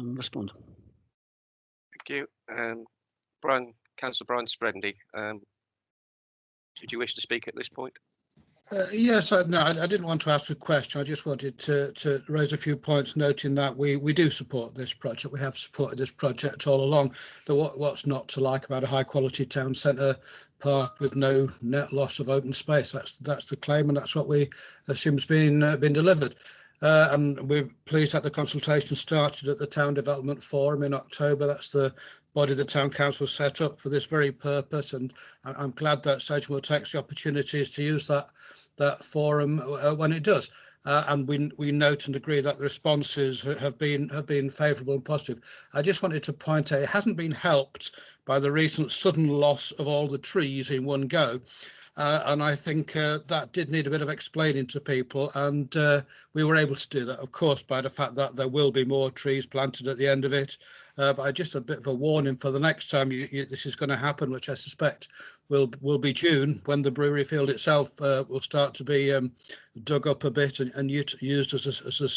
respond. Thank you. Councillor Brian Smedley, did you wish to speak at this point? Yes, no, I didn't want to ask a question. I just wanted to raise a few points, noting that we do support this project. We have supported this project all along. What's not to like about a high quality town centre park with no net loss of open space? That's the claim, and that's what we assume has been delivered. And we're pleased that the consultation started at the Town Development Forum in October. That's the body the Town Council set up for this very purpose, and I'm glad that Sedgemoor takes the opportunities to use that forum when it does. And we note and agree that the responses have been favourable and positive. I just wanted to point out it hasn't been helped by the recent sudden loss of all the trees in one go. And I think that did need a bit of explaining to people, and we were able to do that, of course, by the fact that there will be more trees planted at the end of it. But just a bit of a warning for the next time this is going to happen, which I suspect will be June, when the brewery field itself will start to be dug up a bit and used as a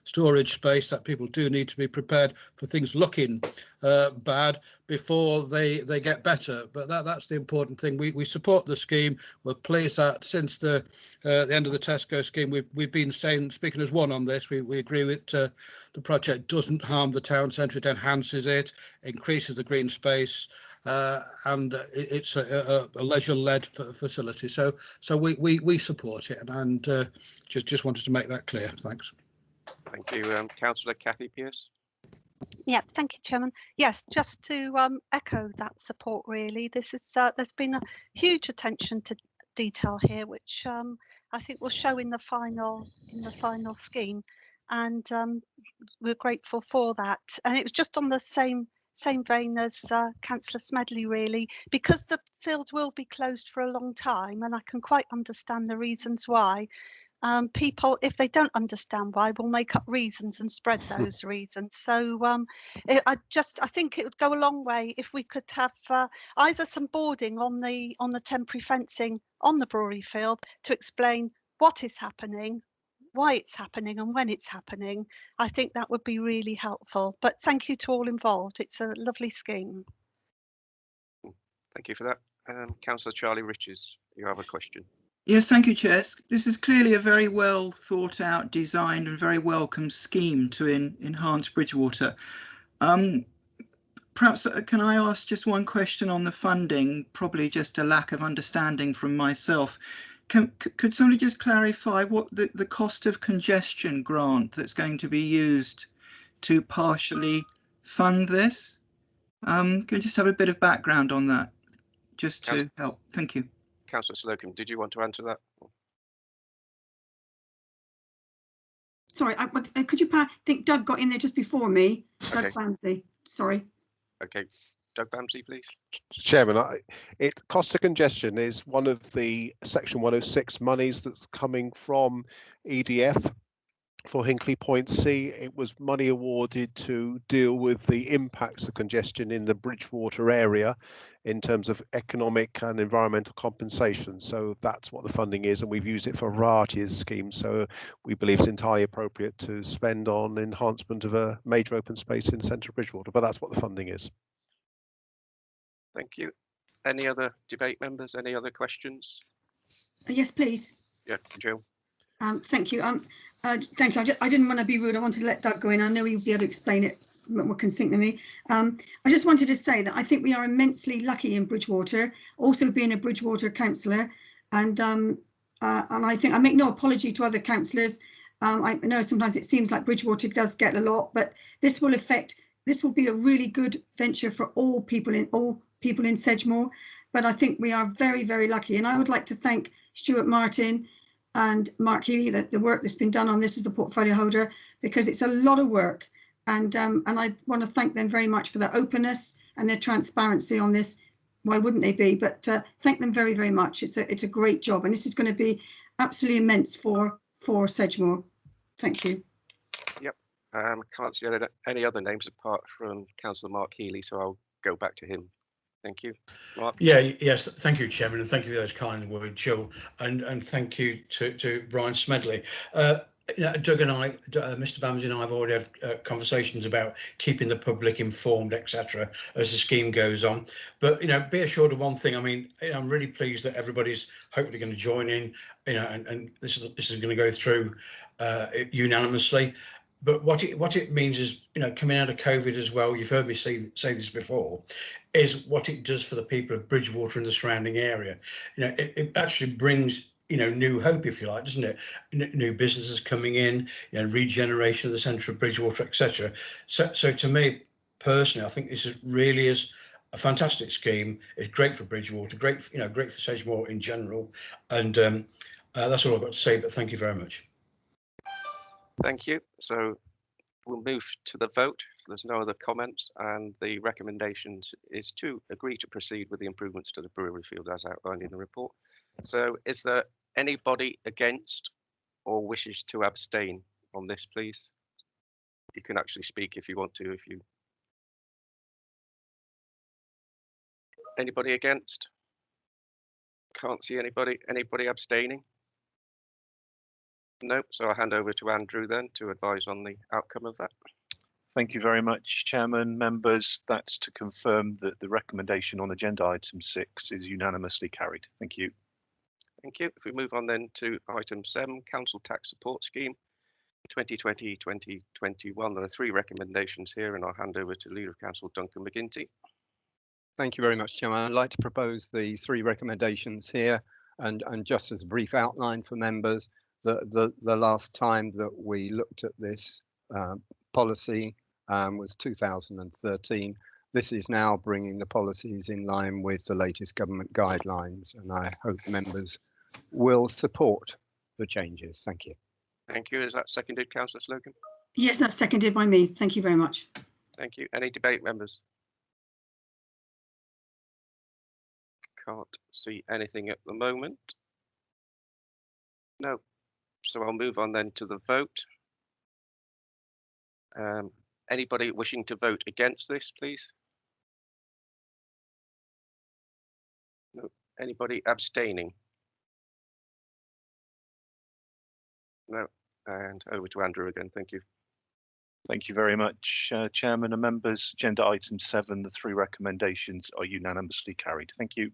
storage space, that people do need to be prepared for things looking bad before they get better. But that's the important thing. We support the scheme. We're pleased that since the end of the Tesco scheme, we've been speaking as one on this. We agree with the project doesn't harm the town centre, it enhances it, increases the green space, and it's a leisure-led facility. So we support it, and just wanted to make that clear. Thanks. Thank you. Councillor Kathy Pearce. Yeah, thank you, Chairman. Yes, just to echo that support, really. This is there's been a huge attention to detail here, which I think will show in the final scheme, and we're grateful for that. And it was just on the same vein as Councillor Smedley, really, because the field will be closed for a long time, and I can quite understand the reasons why. People, if they don't understand why, will make up reasons and spread those reasons. So I think it would go a long way if we could have either some boarding on the temporary fencing on the brewery field to explain what is happening, why it's happening, and when it's happening. I think that would be really helpful. But thank you to all involved. It's a lovely scheme. Thank you for that. Councillor Charlie Riches, you have a question. Yes, thank you, Chair. This is clearly a very well thought out, designed and very welcome scheme to enhance Bridgewater. Perhaps can I ask just one question on the funding, probably just a lack of understanding from myself. Could somebody just clarify what the cost of congestion grant that's going to be used to partially fund this? Can you just have a bit of background on that, just to help? Thank you. Councillor Slocum, did you want to answer that? Sorry, could you I think Doug got in there just before me. Doug Okay. Ramsey, sorry. Okay, Doug Ramsey, please. Chairman, cost of congestion is one of the Section 106 monies that's coming from EDF for Hinkley Point C. It was money awarded to deal with the impacts of congestion in the Bridgewater area in terms of economic and environmental compensation. So that's what the funding is, and we've used it for a variety of schemes. So we believe it's entirely appropriate to spend on enhancement of a major open space in central Bridgewater, but that's what the funding is. Thank you. Any other debate members? Any other questions? Yes, please. Yeah, Jill. Thank you. Thank you. I didn't want to be rude. I wanted to let Doug go in. I know he'll be able to explain it more concise than me. I just wanted to say that I think we are immensely lucky in Bridgewater, also being a Bridgewater councillor, and I think I make no apology to other councillors. I know sometimes it seems like Bridgewater does get a lot, but this will be a really good venture for all people in Sedgemoor. But I think we are very, very lucky, and I would like to thank Stuart Martin and Mark Healy, the work that's been done on this as the portfolio holder, because it's a lot of work, and I want to thank them very much for their openness and their transparency on this. Why wouldn't they be? But thank them very, very much. It's a great job, and this is going to be absolutely immense for Sedgemoor. Thank you. Yep. Can't see any other names apart from Councillor Mark Healy, so I'll go back to him. Thank you. Mark. Yes, thank you, Chairman, and thank you for those kind words, Jill, and thank you to Brian Smedley. Doug and I, Mr. Bamsey and I have already had conversations about keeping the public informed, etc., as the scheme goes on. But be assured of one thing. I mean, I'm really pleased that everybody's hopefully going to join in. And this is going to go through unanimously. But what it means is, coming out of COVID as well, you've heard me say this before, is what it does for the people of Bridgewater and the surrounding area. It actually brings, new hope, if you like, doesn't it? New businesses coming in, regeneration of the centre of Bridgewater, etc. So to me personally, I think this really is a fantastic scheme. It's great for Bridgewater, great for Sedgemoor in general, and that's all I've got to say. But thank you very much. Thank you. So we'll move to the vote. There's no other comments, and the recommendations is to agree to proceed with the improvements to the brewery field as outlined in the report. So is there anybody against or wishes to abstain on this, please? You can actually speak if you want to. Anybody against? Can't see anybody. Anybody abstaining? No, so I'll hand over to Andrew then to advise on the outcome of that. Thank you very much, Chairman. Members, that's to confirm that the recommendation on agenda item 6 is unanimously carried. Thank you. Thank you. If we move on then to item 7, Council Tax Support Scheme 2020-2021. There are 3 recommendations here, and I'll hand over to Leader of Council Duncan Mcginty. Thank you very much, Chairman. I'd like to propose the 3 recommendations here, and just as a brief outline for members, the last time that we looked at this policy was 2013. This is now bringing the policies in line with the latest government guidelines, and I hope members will support the changes. Thank you. Thank you. Is that seconded, Councillor Slocum? Yes, that's seconded by me. Thank you very much. Thank you. Any debate, members? Can't see anything at the moment. No. So I'll move on then to the vote. Anybody wishing to vote against this, please? No. Anybody abstaining? No. And over to Andrew again. Thank you. Thank you very much, Chairman and members. Agenda item 7, the 3 recommendations are unanimously carried. Thank you.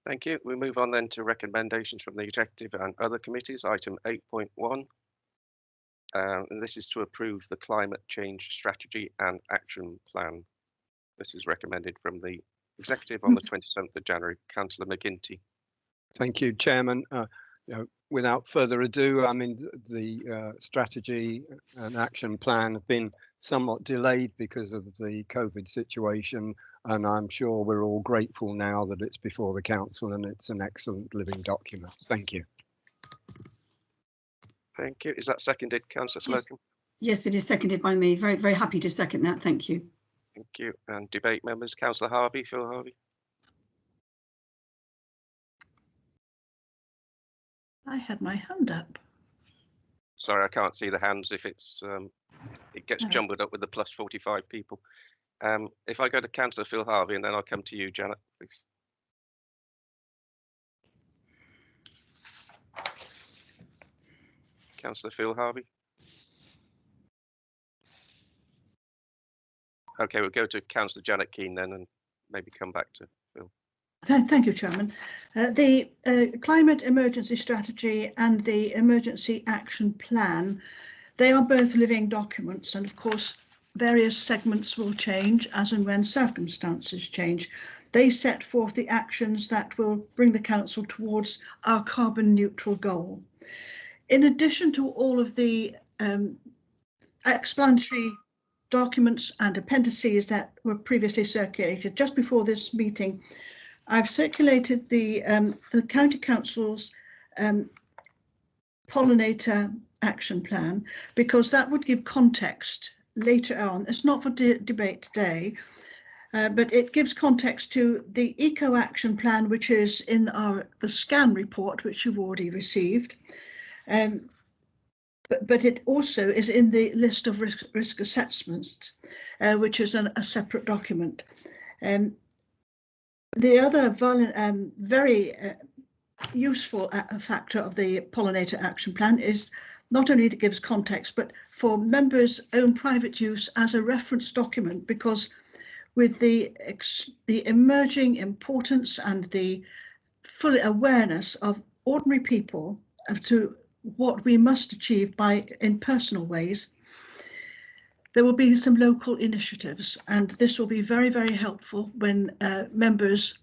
Thank you. We move on then to recommendations from the Executive and other committees. Item 8.1. And this is to approve the Climate Change Strategy and Action Plan. This is recommended from the Executive on the 27th of January. Councillor Mcginty. Thank you, Chairman. without further ado, I mean, the strategy and action plan have been somewhat delayed because of the COVID situation, and I'm sure we're all grateful now that it's before the council and it's an excellent living document. Thank you. Thank you. Is that seconded, Councillor Slocum? Yes, it is seconded by me. Very, very happy to second that. Thank you. Thank you. And debate members, Councillor Harvey, Phil Harvey. I had my hand up. Sorry, I can't see the hands if it's it gets No. jumbled up with the plus 45 people. If I go to Councillor Phil Harvey and then I'll come to you, Janet, please. Councillor Phil Harvey. Okay, we'll go to Councillor Janet Keane then and maybe come back to Phil. Thank you, Chairman. The Climate Emergency Strategy and the Emergency Action Plan, they are both living documents, and of course various segments will change as and when circumstances change. They set forth the actions that will bring the council towards our carbon neutral goal. In addition to all of the explanatory documents and appendices that were previously circulated, just before this meeting, I've circulated the County Council's pollinator action plan, because that would give context later on. It's not for debate today, but it gives context to the eco action plan, which is in the scan report, which you've already received. But it also is in the list of risk assessments, which is a separate document. The other very useful factor of the pollinator action plan is not only that it gives context, but for members' own private use as a reference document, because with the emerging importance and the full awareness of ordinary people to what we must achieve in personal ways, there will be some local initiatives, and this will be very, very helpful when members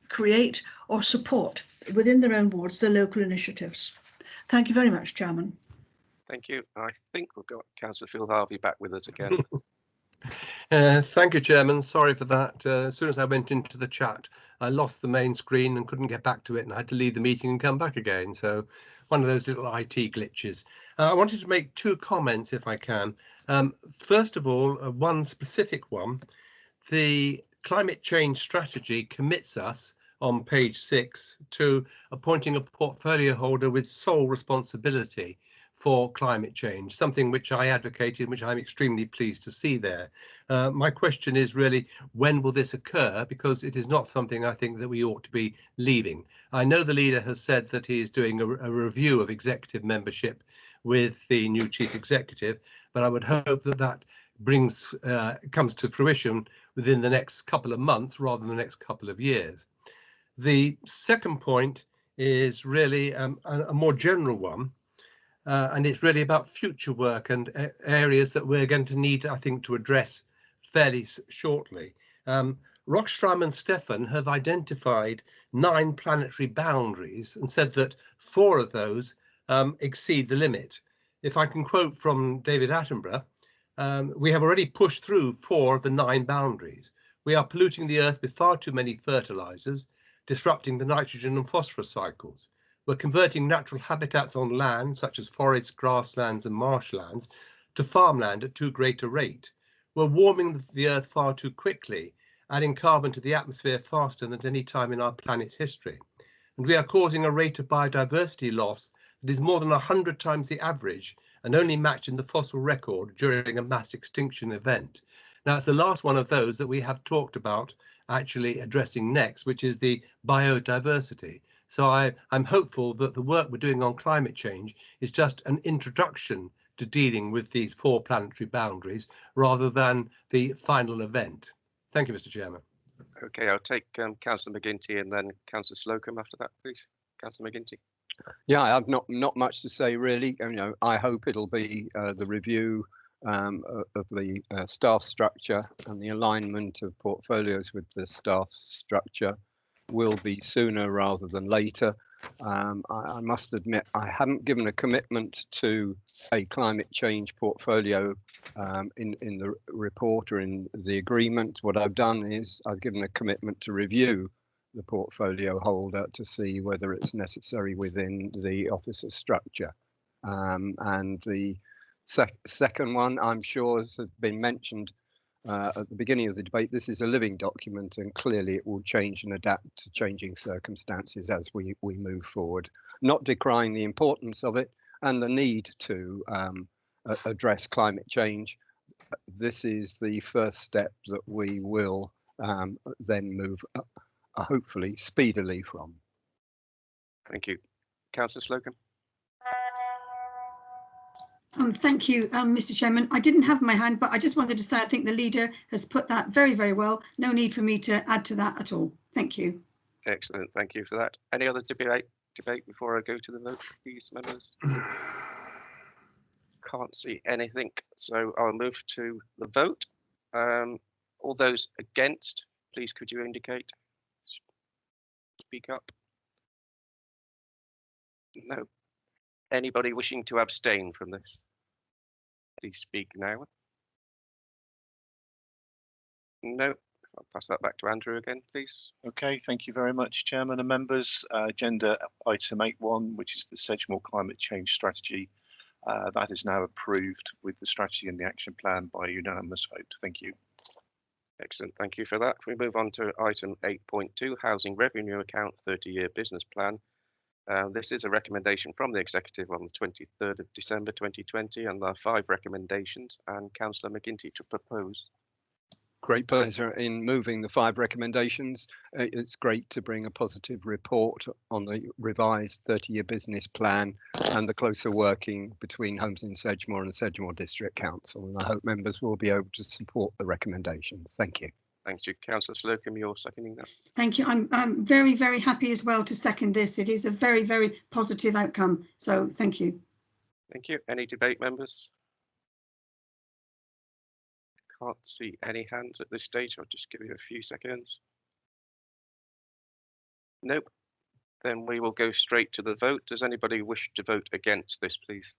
create or support within their own wards the local initiatives. Thank you very much, Chairman. Thank you. I think we've got Councillor Phil Harvey back with us again. Thank you, Chairman. Sorry for that. As soon as I went into the chat, I lost the main screen and couldn't get back to it, and I had to leave the meeting and come back again. So one of those little IT glitches. I wanted to make two comments, if I can. First of all, one specific one. The climate change strategy commits us on page 6 to appointing a portfolio holder with sole responsibility for climate change, something which I advocated, which I'm extremely pleased to see there. My question is really, when will this occur? Because it is not something I think that we ought to be leaving. I know the leader has said that he is doing a review of executive membership with the new chief executive, but I would hope that that comes to fruition within the next couple of months rather than the next couple of years. The second point is really a more general one. And it's really about future work and areas that we're going to need, I think, to address fairly shortly. Rockstrom and Stefan have identified 9 planetary boundaries and said that 4 of those exceed the limit. If I can quote from David Attenborough, we have already pushed through 4 of the 9 boundaries. We are polluting the earth with far too many fertilizers, disrupting the nitrogen and phosphorus cycles. We're converting natural habitats on land, such as forests, grasslands and marshlands, to farmland at too great a rate. We're warming the earth far too quickly, adding carbon to the atmosphere faster than at any time in our planet's history. And we are causing a rate of biodiversity loss that is more than 100 times the average and only matching the fossil record during a mass extinction event. Now, it's the last one of those that we have talked about actually addressing next, which is the biodiversity. So I'm hopeful that the work we're doing on climate change is just an introduction to dealing with these 4 planetary boundaries rather than the final event. Thank you, Mr. Chairman. Okay, I'll take Councillor Mcginty and then Councillor Slocum after that, please. Councillor Mcginty. Yeah, I've not much to say really. You know, I hope it'll be the review of the staff structure and the alignment of portfolios with the staff structure will be sooner rather than later. I must admit I haven't given a commitment to a climate change portfolio in the report or in the agreement. What I've done is I've given a commitment to review the portfolio holder to see whether it's necessary within the officer structure. And the second one, I'm sure, has been mentioned at the beginning of the debate. This is a living document, and clearly it will change and adapt to changing circumstances as we move forward, not decrying the importance of it and the need to address climate change. This is the first step that we will then move hopefully speedily from. Thank you. Councillor Slocum. Thank you, Mr. Chairman. I didn't have my hand, but I just wanted to say I think the leader has put that very, very well. No need for me to add to that at all. Thank you. Excellent. Thank you for that. Any other debate before I go to the vote, please, members? Can't see anything, so I'll move to the vote. All those against, please could you indicate? Speak up. No. Anybody wishing to abstain from this? Please speak now. No. I'll pass that back to Andrew again, please. Okay, thank you very much, Chairman and members. Agenda item 8.1, which is the Sedgemoor Climate Change Strategy. That is now approved with the strategy and the action plan by unanimous vote. Thank you. Excellent, thank you for that. We move on to item 8.2, Housing Revenue Account 30-year business plan. This is a recommendation from the Executive on the 23rd of December 2020, and there are 5 recommendations, and Councillor Mcginty to propose. Great pleasure in moving the 5 recommendations. It's great to bring a positive report on the revised 30-year business plan and the closer working between Homes in Sedgemoor and Sedgemoor District Council. And I hope members will be able to support the recommendations. Thank you. Thank you. Councillor Slocum, you're seconding that. Thank you. I'm very, very happy as well to second this. It is a very, very positive outcome. So thank you. Thank you. Any debate, members? Can't see any hands at this stage. I'll just give you a few seconds. Nope. Then we will go straight to the vote. Does anybody wish to vote against this, please?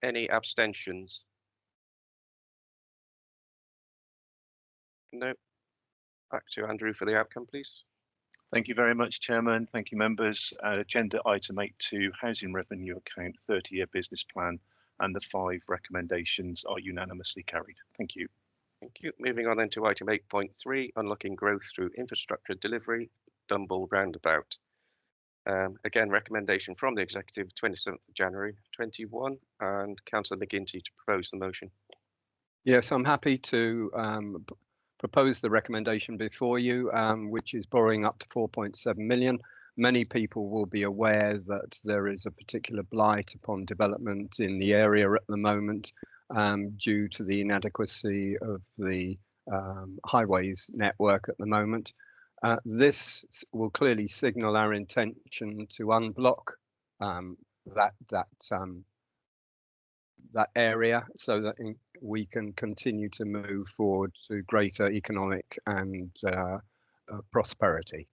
Any abstentions? No. Back to Andrew for the outcome, please. Thank you very much, Chairman. Thank you, members. Agenda item 8.2, Housing Revenue Account 30-year business plan, and the 5 recommendations are unanimously carried. Thank you. Thank you. Moving on then to item 8.3, Unlocking Growth Through Infrastructure Delivery, Dumble Roundabout. Again, recommendation from the Executive, 27th of January 21, and Councillor Mcginty to propose the motion. Yes, I'm happy to propose the recommendation before you, which is borrowing up to 4.7 million. Many people will be aware that there is a particular blight upon development in the area at the moment due to the inadequacy of the highways network at the moment. This will clearly signal our intention to unblock that area so that we can continue to move forward to greater economic and prosperity.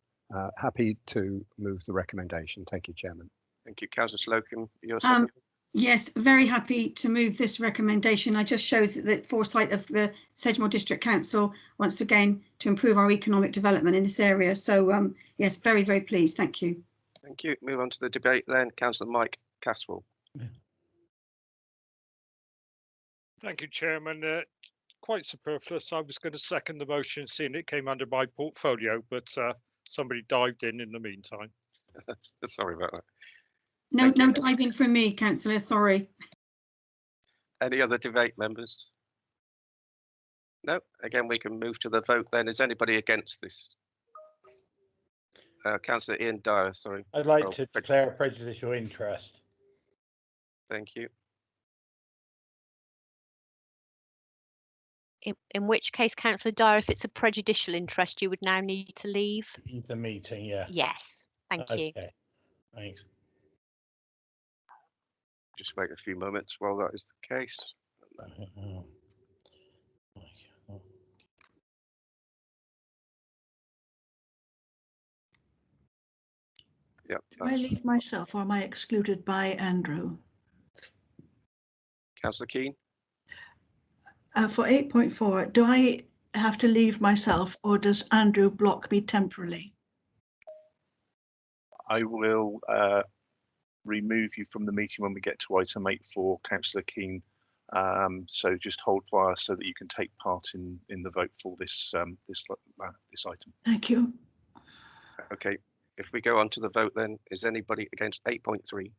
Happy to move the recommendation. Thank you, Chairman. Thank you. Councillor Slocum, your Yes, very happy to move this recommendation. It just shows the foresight of the Sedgemoor District Council once again to improve our economic development in this area. So yes, very, very pleased. Thank you. Thank you. Move on to the debate then. Councillor Mike Caswell. Thank you, Chairman. Quite superfluous. I was going to second the motion, seeing it came under my portfolio, but somebody dived in the meantime. Sorry about that. No diving from me, Councillor. Sorry. Any other debate, members? No. Again, we can move to the vote then. Is anybody against this? Councillor Ian Dyer, sorry. I'd like to declare a prejudicial interest. Thank you. In which case, Councillor Dyer, if it's a prejudicial interest, you would now need to leave the meeting. Yeah. Yes. Thank you. Okay. Thanks. Just wait a few moments while that is the case. Yeah. Do I leave myself or am I excluded by Andrew? Councillor Keane? For 8.4, do I have to leave myself or does Andrew block me temporarily? I will remove you from the meeting when we get to item 8.4, Councillor Keane. So just hold fire so that you can take part in the vote for this this item. Thank you. Okay, if we go on to the vote then, is anybody against 8.3?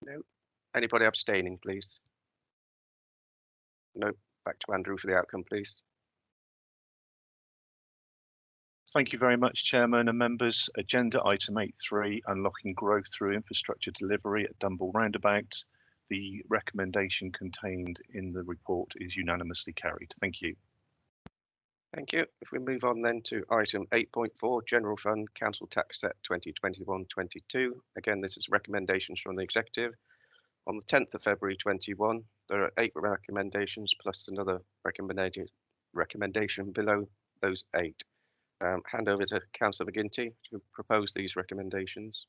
No. Anybody abstaining, please? No. Back to Andrew for the outcome, please. Thank you very much, Chairman and members. Agenda item 8.3, unlocking growth through infrastructure delivery at Dumble Roundabout. The recommendation contained in the report is unanimously carried. Thank you. Thank you. If we move on then to item 8.4, General Fund Council Tax Set 2021-22. Again, this is recommendations from the Executive. On the 10th of February 21, there are 8 recommendations plus another recommendation below those 8. Hand over to Councillor Mcginty to propose these recommendations.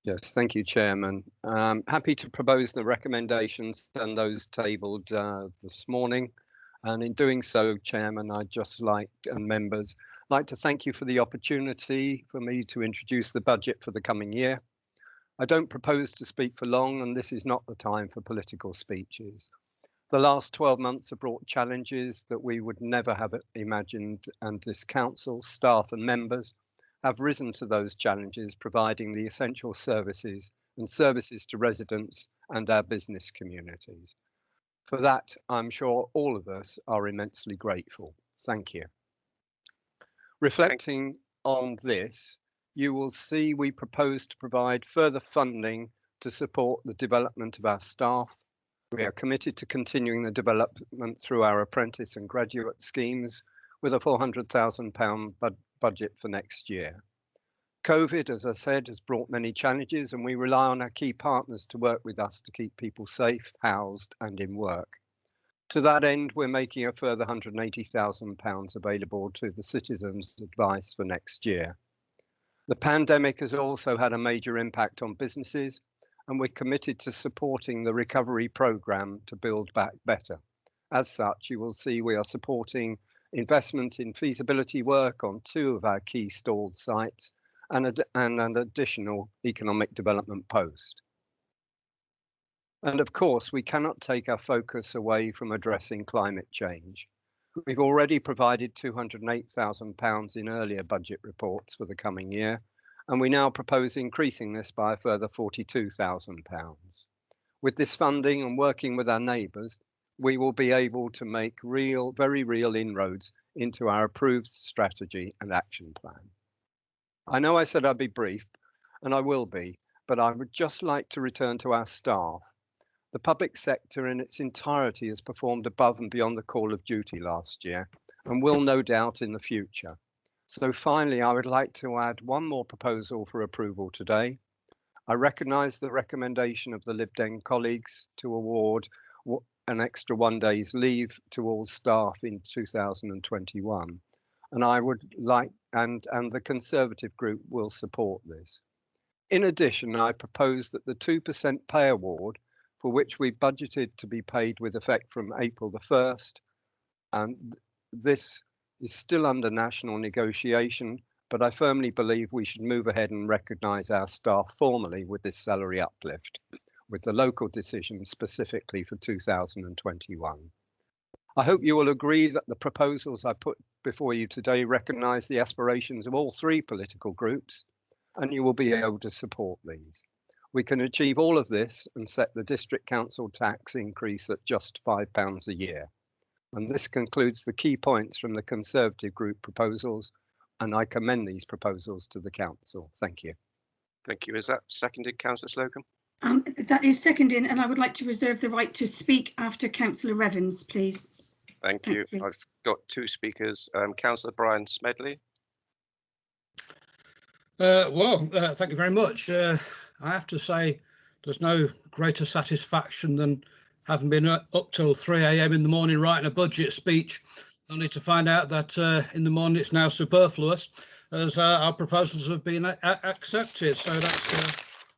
Yes, thank you, Chairman. Happy to propose the recommendations and those tabled this morning. And in doing so, Chairman, I'd just like, and members, like to thank you for the opportunity for me to introduce the budget for the coming year. I don't propose to speak for long, and this is not the time for political speeches. The last 12 months have brought challenges that we would never have imagined, and this council, staff and members have risen to those challenges, providing the essential services and services to residents and our business communities. For that, I'm sure all of us are immensely grateful. Thank you. Reflecting on this, you will see we propose to provide further funding to support the development of our staff. We are committed to continuing the development through our apprentice and graduate schemes with a £400,000 budget for next year. COVID, as I said, has brought many challenges, and we rely on our key partners to work with us to keep people safe, housed and in work. To that end, we're making a further £180,000 available to the Citizens' Advice for next year. The pandemic has also had a major impact on businesses, and we're committed to supporting the recovery programme to build back better. As such, you will see we are supporting investment in feasibility work on 2 of our key stalled sites and an additional economic development post. And of course, we cannot take our focus away from addressing climate change. We've already provided £208,000 in earlier budget reports for the coming year, and we now propose increasing this by a further £42,000. With this funding and working with our neighbours, we will be able to make very real inroads into our approved strategy and action plan. I know I said I'd be brief, and I will be, but I would just like to return to our staff. The public sector in its entirety has performed above and beyond the call of duty last year, and will no doubt in the future. So finally, I would like to add one more proposal for approval today. I recognise the recommendation of the Lib Dem colleagues to award an extra 1 day's leave to all staff in 2021. And I would like, and the Conservative group will support this. In addition, I propose that the 2% pay award, for which we budgeted to be paid with effect from April the 1st, and this is still under national negotiation, but I firmly believe we should move ahead and recognise our staff formally with this salary uplift, with the local decision specifically for 2021. I hope you will agree that the proposals I put before you today recognise the aspirations of all 3 political groups, and you will be able to support these. We can achieve all of this and set the District Council tax increase at just £5 a year. And this concludes the key points from the Conservative group proposals, and I commend these proposals to the Council. Thank you. Thank you. Is that seconded, Councillor Slocum? That is seconded, and I would like to reserve the right to speak after Councillor Revens, please. Thank you. I've got 2 speakers. Councillor Brian Smedley. Thank you very much. I have to say there's no greater satisfaction than having been up till 3 AM in the morning writing a budget speech only to find out that in the morning it's now superfluous, as our proposals have been accepted. So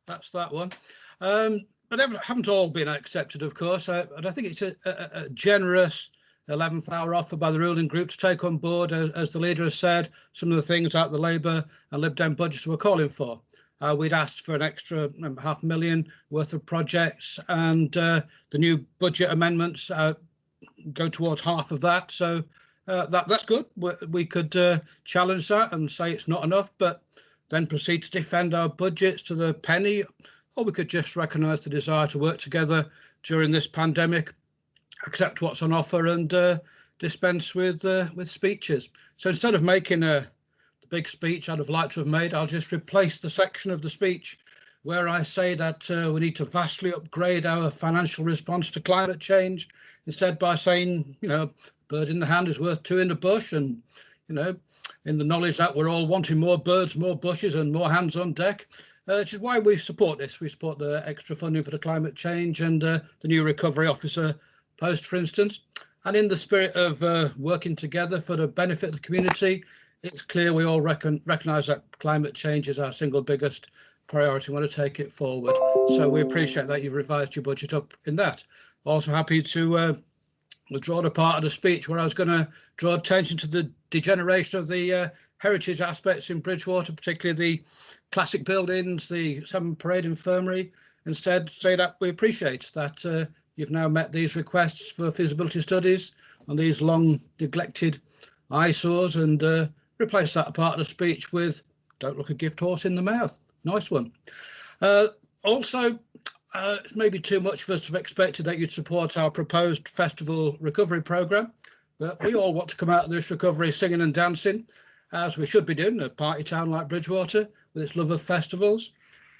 that's that one. But haven't all been accepted, of course. And I think it's a generous 11th hour offer by the ruling group to take on board, as the leader has said, some of the things that the Labour and Lib Dem budgets were calling for. We'd asked for an extra £500,000 worth of projects, and the new budget amendments go towards half of that. So that's good. We could challenge that and say it's not enough, but then proceed to defend our budgets to the penny, or we could just recognise the desire to work together during this pandemic, accept what's on offer, and dispense with speeches. So instead of making the big speech I'd have liked to have made, I'll just replace the section of the speech where I say that we need to vastly upgrade our financial response to climate change, instead by saying, you know, bird in the hand is worth two in the bush, and, you know, in the knowledge that we're all wanting more birds, more bushes and more hands on deck, which is why we support this. We support the extra funding for the climate change and the new recovery officer post, for instance. And in the spirit of working together for the benefit of the community, it's clear we all recognise that climate change is our single biggest priority. We want to take it forward. So we appreciate that you've revised your budget up in that. Also happy to withdraw the part of the speech where I was going to draw attention to the degeneration of the heritage aspects in Bridgewater, particularly the classic buildings, the Seven Parade Infirmary. Instead, say that we appreciate that you've now met these requests for feasibility studies on these long neglected eyesores, and replace that part of the speech with "Don't look a gift horse in the mouth." Nice one. Also, it's maybe too much for us to have expected that you'd support our proposed festival recovery programme, but we all want to come out of this recovery singing and dancing, as we should be doing, a party town like Bridgewater with its love of festivals.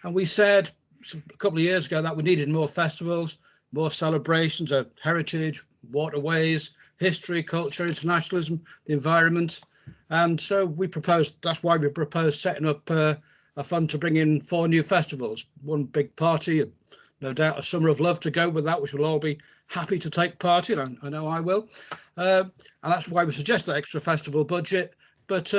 And we said a couple of years ago that we needed more festivals, more celebrations of heritage, waterways, history, culture, internationalism, the environment. And so we proposed, that's why we proposed setting up a fund to bring in 4 new festivals, one big party, and no doubt a summer of love to go with that, which we'll all be happy to take part in. I know I will. And that's why we suggest that extra festival budget. But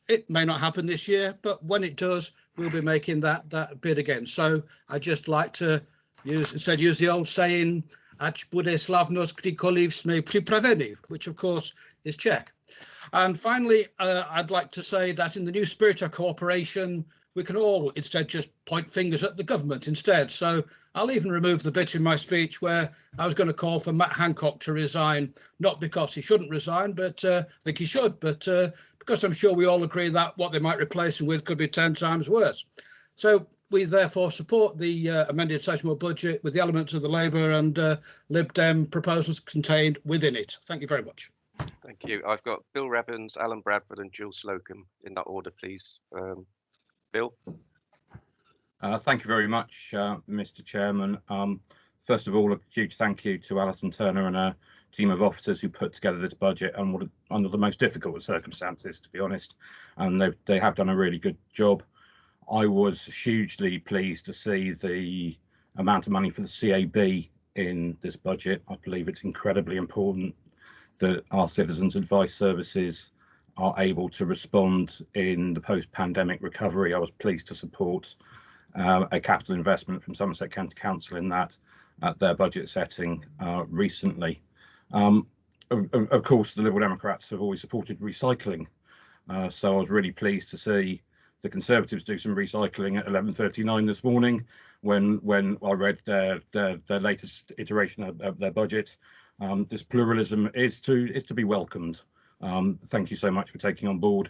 it may not happen this year, but when it does, we'll be making that bid again. So I'd just like to use the old saying, "Ať bude slavnost, kdykoliv jsme připraveni," which of course is Czech. And finally, I'd like to say that in the new spirit of cooperation, we can all instead just point fingers at the government instead. So I'll even remove the bit in my speech where I was going to call for Matt Hancock to resign, not because he shouldn't resign, but I think he should, but because I'm sure we all agree that what they might replace him with could be 10 times worse. So we therefore support the amended Sedgemoor budget with the elements of the Labour and Lib Dem proposals contained within it. Thank you very much. Thank you. I've got Bill Revens, Alan Bradford and Jules Slocum in that order, please. Bill. Thank you very much, Mr. Chairman. First of all, a huge thank you to Alison Turner and her team of officers who put together this budget under the most difficult of circumstances, to be honest, and they have done a really good job. I was hugely pleased to see the amount of money for the CAB in this budget. I believe it's incredibly important that our citizens' advice services are able to respond in the post-pandemic recovery. I was pleased to support a capital investment from Somerset County Council in that at their budget setting recently. Of course, the Liberal Democrats have always supported recycling, so I was really pleased to see the Conservatives do some recycling at 11:39 this morning when I read their latest iteration of their budget. This pluralism is to be welcomed. Thank you so much for taking on board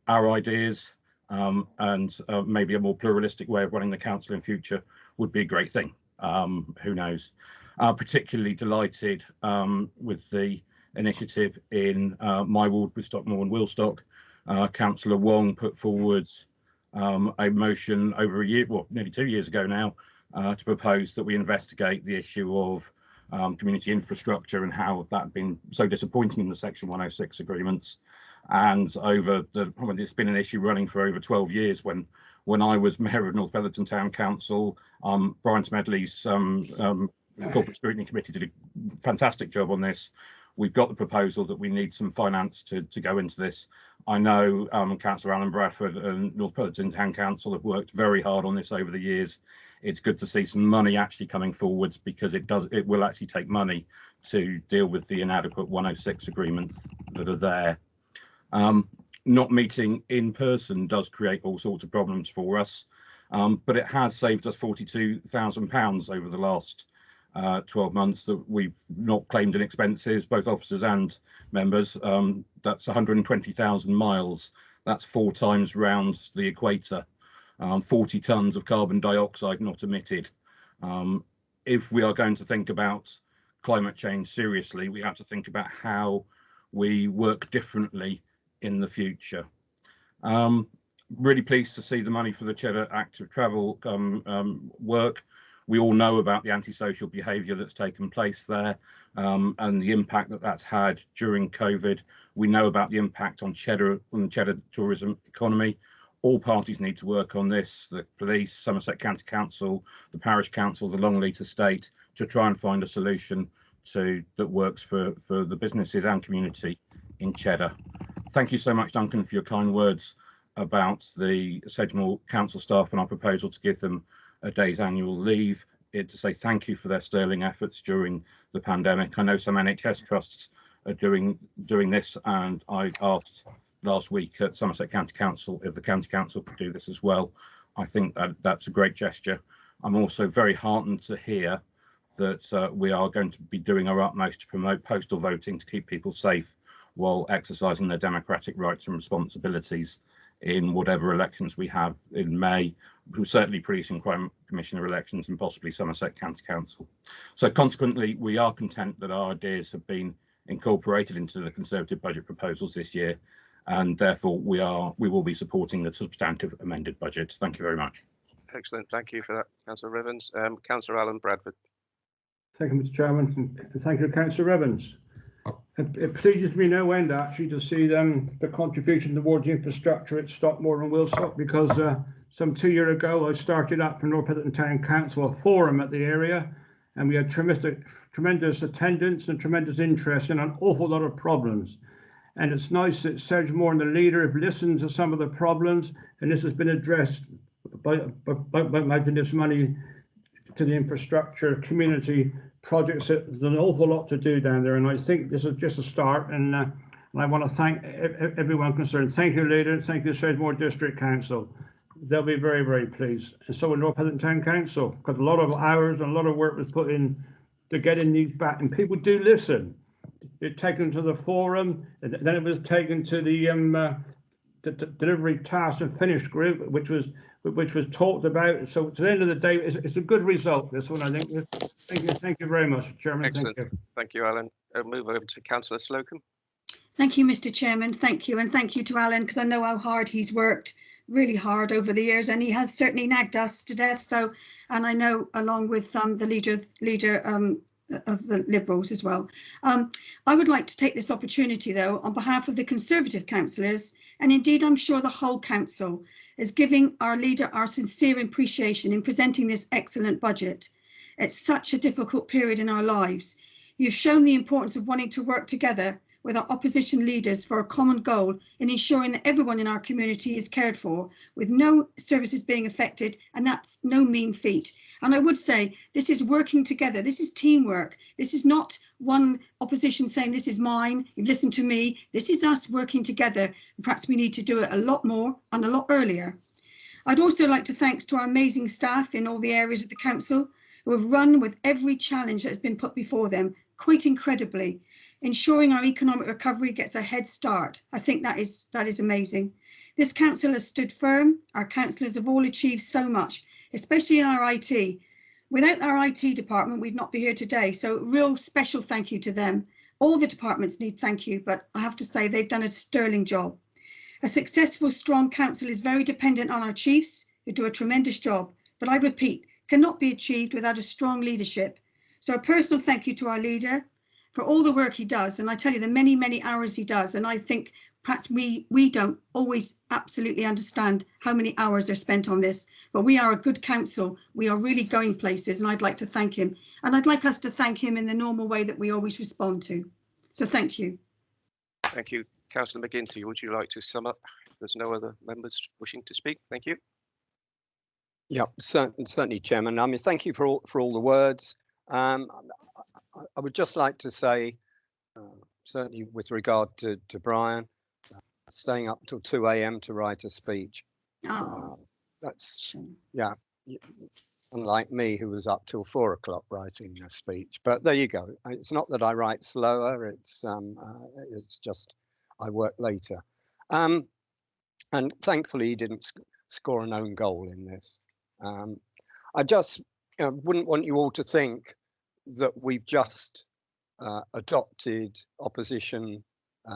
our ideas, and maybe a more pluralistic way of running the council in future would be a great thing. Who knows? Particularly delighted with the initiative in my ward with Stockmore and Wilstock. Councillor Wong put forward a motion over a year, well, nearly 2 years ago now, to propose that we investigate the issue of community infrastructure and how that had been so disappointing in the Section 106 agreements. And it's been an issue running for over 12 years. When I was mayor of North Petherton Town Council, Brian Smedley's corporate scrutiny committee did a fantastic job on this, we've got the proposal that we need some finance to go into this. I know Councillor Alan Bradford and North Petherton Town Council have worked very hard on this over the years. It's good to see some money actually coming forwards, because it will actually take money to deal with the inadequate 106 agreements that are there. Not meeting in person does create all sorts of problems for us, but it has saved us £42,000 over the last 12 months that we've not claimed in expenses, both officers and members. That's 120,000 miles. That's 4 times round the equator. 40 tonnes of carbon dioxide not emitted. If we are going to think about climate change seriously, we have to think about how we work differently in the future. Really pleased to see the money for the Cheddar Active Travel work. We all know about the antisocial behaviour that's taken place there, and the impact that that's had during COVID. We know about the impact on Cheddar tourism economy. All parties need to work on this: the police, Somerset County Council, the parish council, the Longleat estate, to try and find a solution that works for the businesses and community in Cheddar. Thank you so much, Duncan, for your kind words about the Sedgemoor Council staff and our proposal to give them a day's annual leave. To say thank you for their sterling efforts during the pandemic. I know some NHS trusts are doing this, and I asked last week at Somerset County Council if the County Council could do this as well. I think that's a great gesture. I'm also very heartened to hear that we are going to be doing our utmost to promote postal voting to keep people safe while exercising their democratic rights and responsibilities in whatever elections we have in May, certainly Police and Crime Commissioner elections and possibly Somerset County Council. So consequently, we are content that our ideas have been incorporated into the Conservative budget proposals this year, and therefore we will be supporting the substantive amended budget. Thank you very much. Excellent, thank you for that, Councillor Revens. Councillor Alan Bradford. Thank you, Mr. Chairman, and thank you, Councillor Revens. It pleases me no end actually to see the contribution towards infrastructure at Stockmore and Wilsop, because some 2 years ago I started up for North Petherton Town Council a forum at the area, and we had tremendous attendance and tremendous interest in an awful lot of problems. And it's nice that Sedgemoor and the leader have listened to some of the problems, and this has been addressed by making this money to the infrastructure community projects. There's an awful lot to do down there, and I think this is just a start, and I want to thank everyone concerned. Thank you, leader. Thank you, Sedgemoor District Council. They'll be very, very pleased, and so will North Petherton Town Council, because a lot of hours and a lot of work was put in to getting these back, and people do listen. It's taken to the forum, and then it was taken to the delivery task and finish group, which was talked about. So at the end of the day, it's a good result, this one, I think. Thank you very much, Chairman. Excellent. Thank you. Thank you, Alan. I'll move over to Councillor Slocum. Thank you, Mr. Chairman. Thank you, and thank you to Alan, because I know how hard he's worked, really hard over the years, and he has certainly nagged us to death. So, and I know along with the leader of the Liberals as well. I would like to take this opportunity, though, on behalf of the Conservative councillors, and indeed I'm sure the whole council, is giving our leader our sincere appreciation in presenting this excellent budget. It's such a difficult period in our lives. You've shown the importance of wanting to work together with our opposition leaders for a common goal in ensuring that everyone in our community is cared for, with no services being affected, and that's no mean feat. And I would say this is working together. This is teamwork. This is not one opposition saying this is mine, you've listened to me. This is us working together. Perhaps we need to do it a lot more and a lot earlier. I'd also like to thank to our amazing staff in all the areas of the council who have run with every challenge that has been put before them quite incredibly, ensuring our economic recovery gets a head start. I think that is amazing. This council has stood firm. Our councillors have all achieved so much, especially in our IT. Without our IT department, we'd not be here today. So real special thank you to them. All the departments need thank you, but I have to say they've done a sterling job. A successful, strong council is very dependent on our chiefs, who do a tremendous job, but I repeat, cannot be achieved without a strong leadership. So a personal thank you to our leader for all the work he does. And I tell you the many, many hours he does. And I think perhaps we don't always absolutely understand how many hours are spent on this, but we are a good council. We are really going places, and I'd like to thank him. And I'd like us to thank him in the normal way that we always respond to. So thank you. Thank you. Councillor Mcginty, would you like to sum up? There's no other members wishing to speak. Thank you. Yeah, certainly, Chairman. I mean, thank you for all the words. I would just like to say, certainly with regard to Brian, staying up till 2 a.m. to write a speech. That's, yeah, unlike me, who was up till 4 o'clock writing a speech. But there you go. It's not that I write slower. It's just I work later. And thankfully, he didn't score an own goal in this. I just wouldn't want you all to think that we've just adopted opposition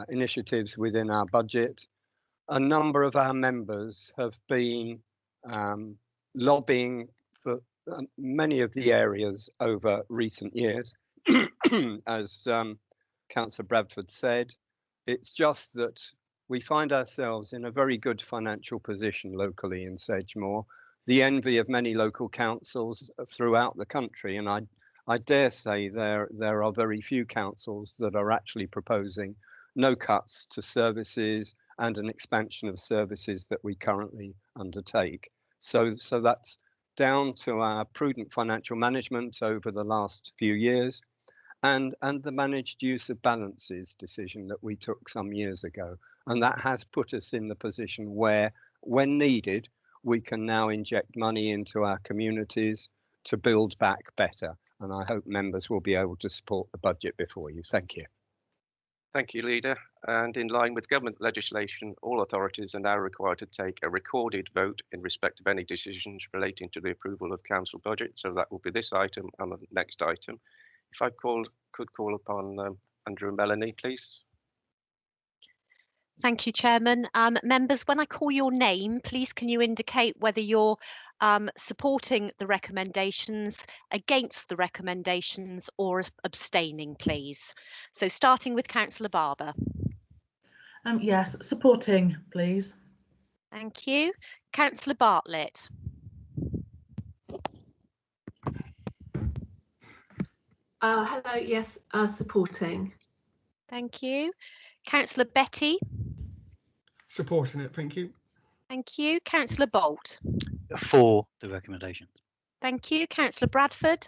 initiatives within our budget. A number of our members have been lobbying for many of the areas over recent years. As Councillor Bradford said, it's just that we find ourselves in a very good financial position locally in Sedgemoor, the envy of many local councils throughout the country, and I dare say there are very few councils that are actually proposing no cuts to services and an expansion of services that we currently undertake. So that's down to our prudent financial management over the last few years and the managed use of balances decision that we took some years ago. And that has put us in the position where, when needed, we can now inject money into our communities to build back better. And I hope members will be able to support the budget before you. Thank you. Thank you, Leader. And in line with government legislation, all authorities are now required to take a recorded vote in respect of any decisions relating to the approval of council budget. So that will be this item and the next item. If I could call upon Andrew and Melanie, please. Thank you, Chairman. Members, when I call your name, please can you indicate whether you're supporting the recommendations, against the recommendations, or abstaining, please. So starting with Councillor Barber. Yes, supporting, please. Thank you. Councillor Bartlett. Hello, yes, supporting. Thank you. Councillor Betty. Supporting it, thank you. Thank you. Councillor Bolt. For the recommendations. Thank you. Councillor Bradford.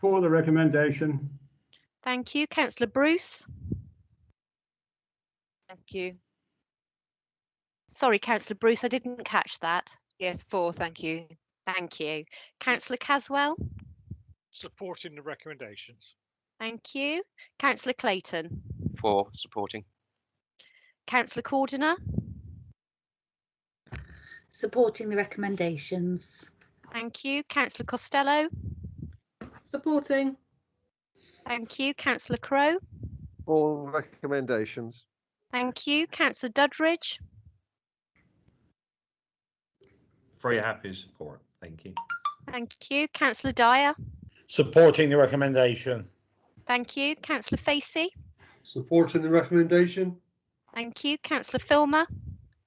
For the recommendation. Thank you. Councillor Bruce. Thank you. Sorry, Councillor Bruce, I didn't catch that. Yes, for, thank you. Thank you. Councillor Caswell. Supporting the recommendations. Thank you. Councillor Clayton. For supporting. Councillor Cordiner. Supporting the recommendations. Thank you. Councillor Costello. Supporting. Thank you. Councillor Crowe. For recommendations. Thank you. Councillor Dudridge. Very happy to support. Thank you. Thank you. Councillor Dyer. Supporting the recommendation. Thank you. Councillor Facey. Supporting the recommendation. Thank you. Councillor Filmer.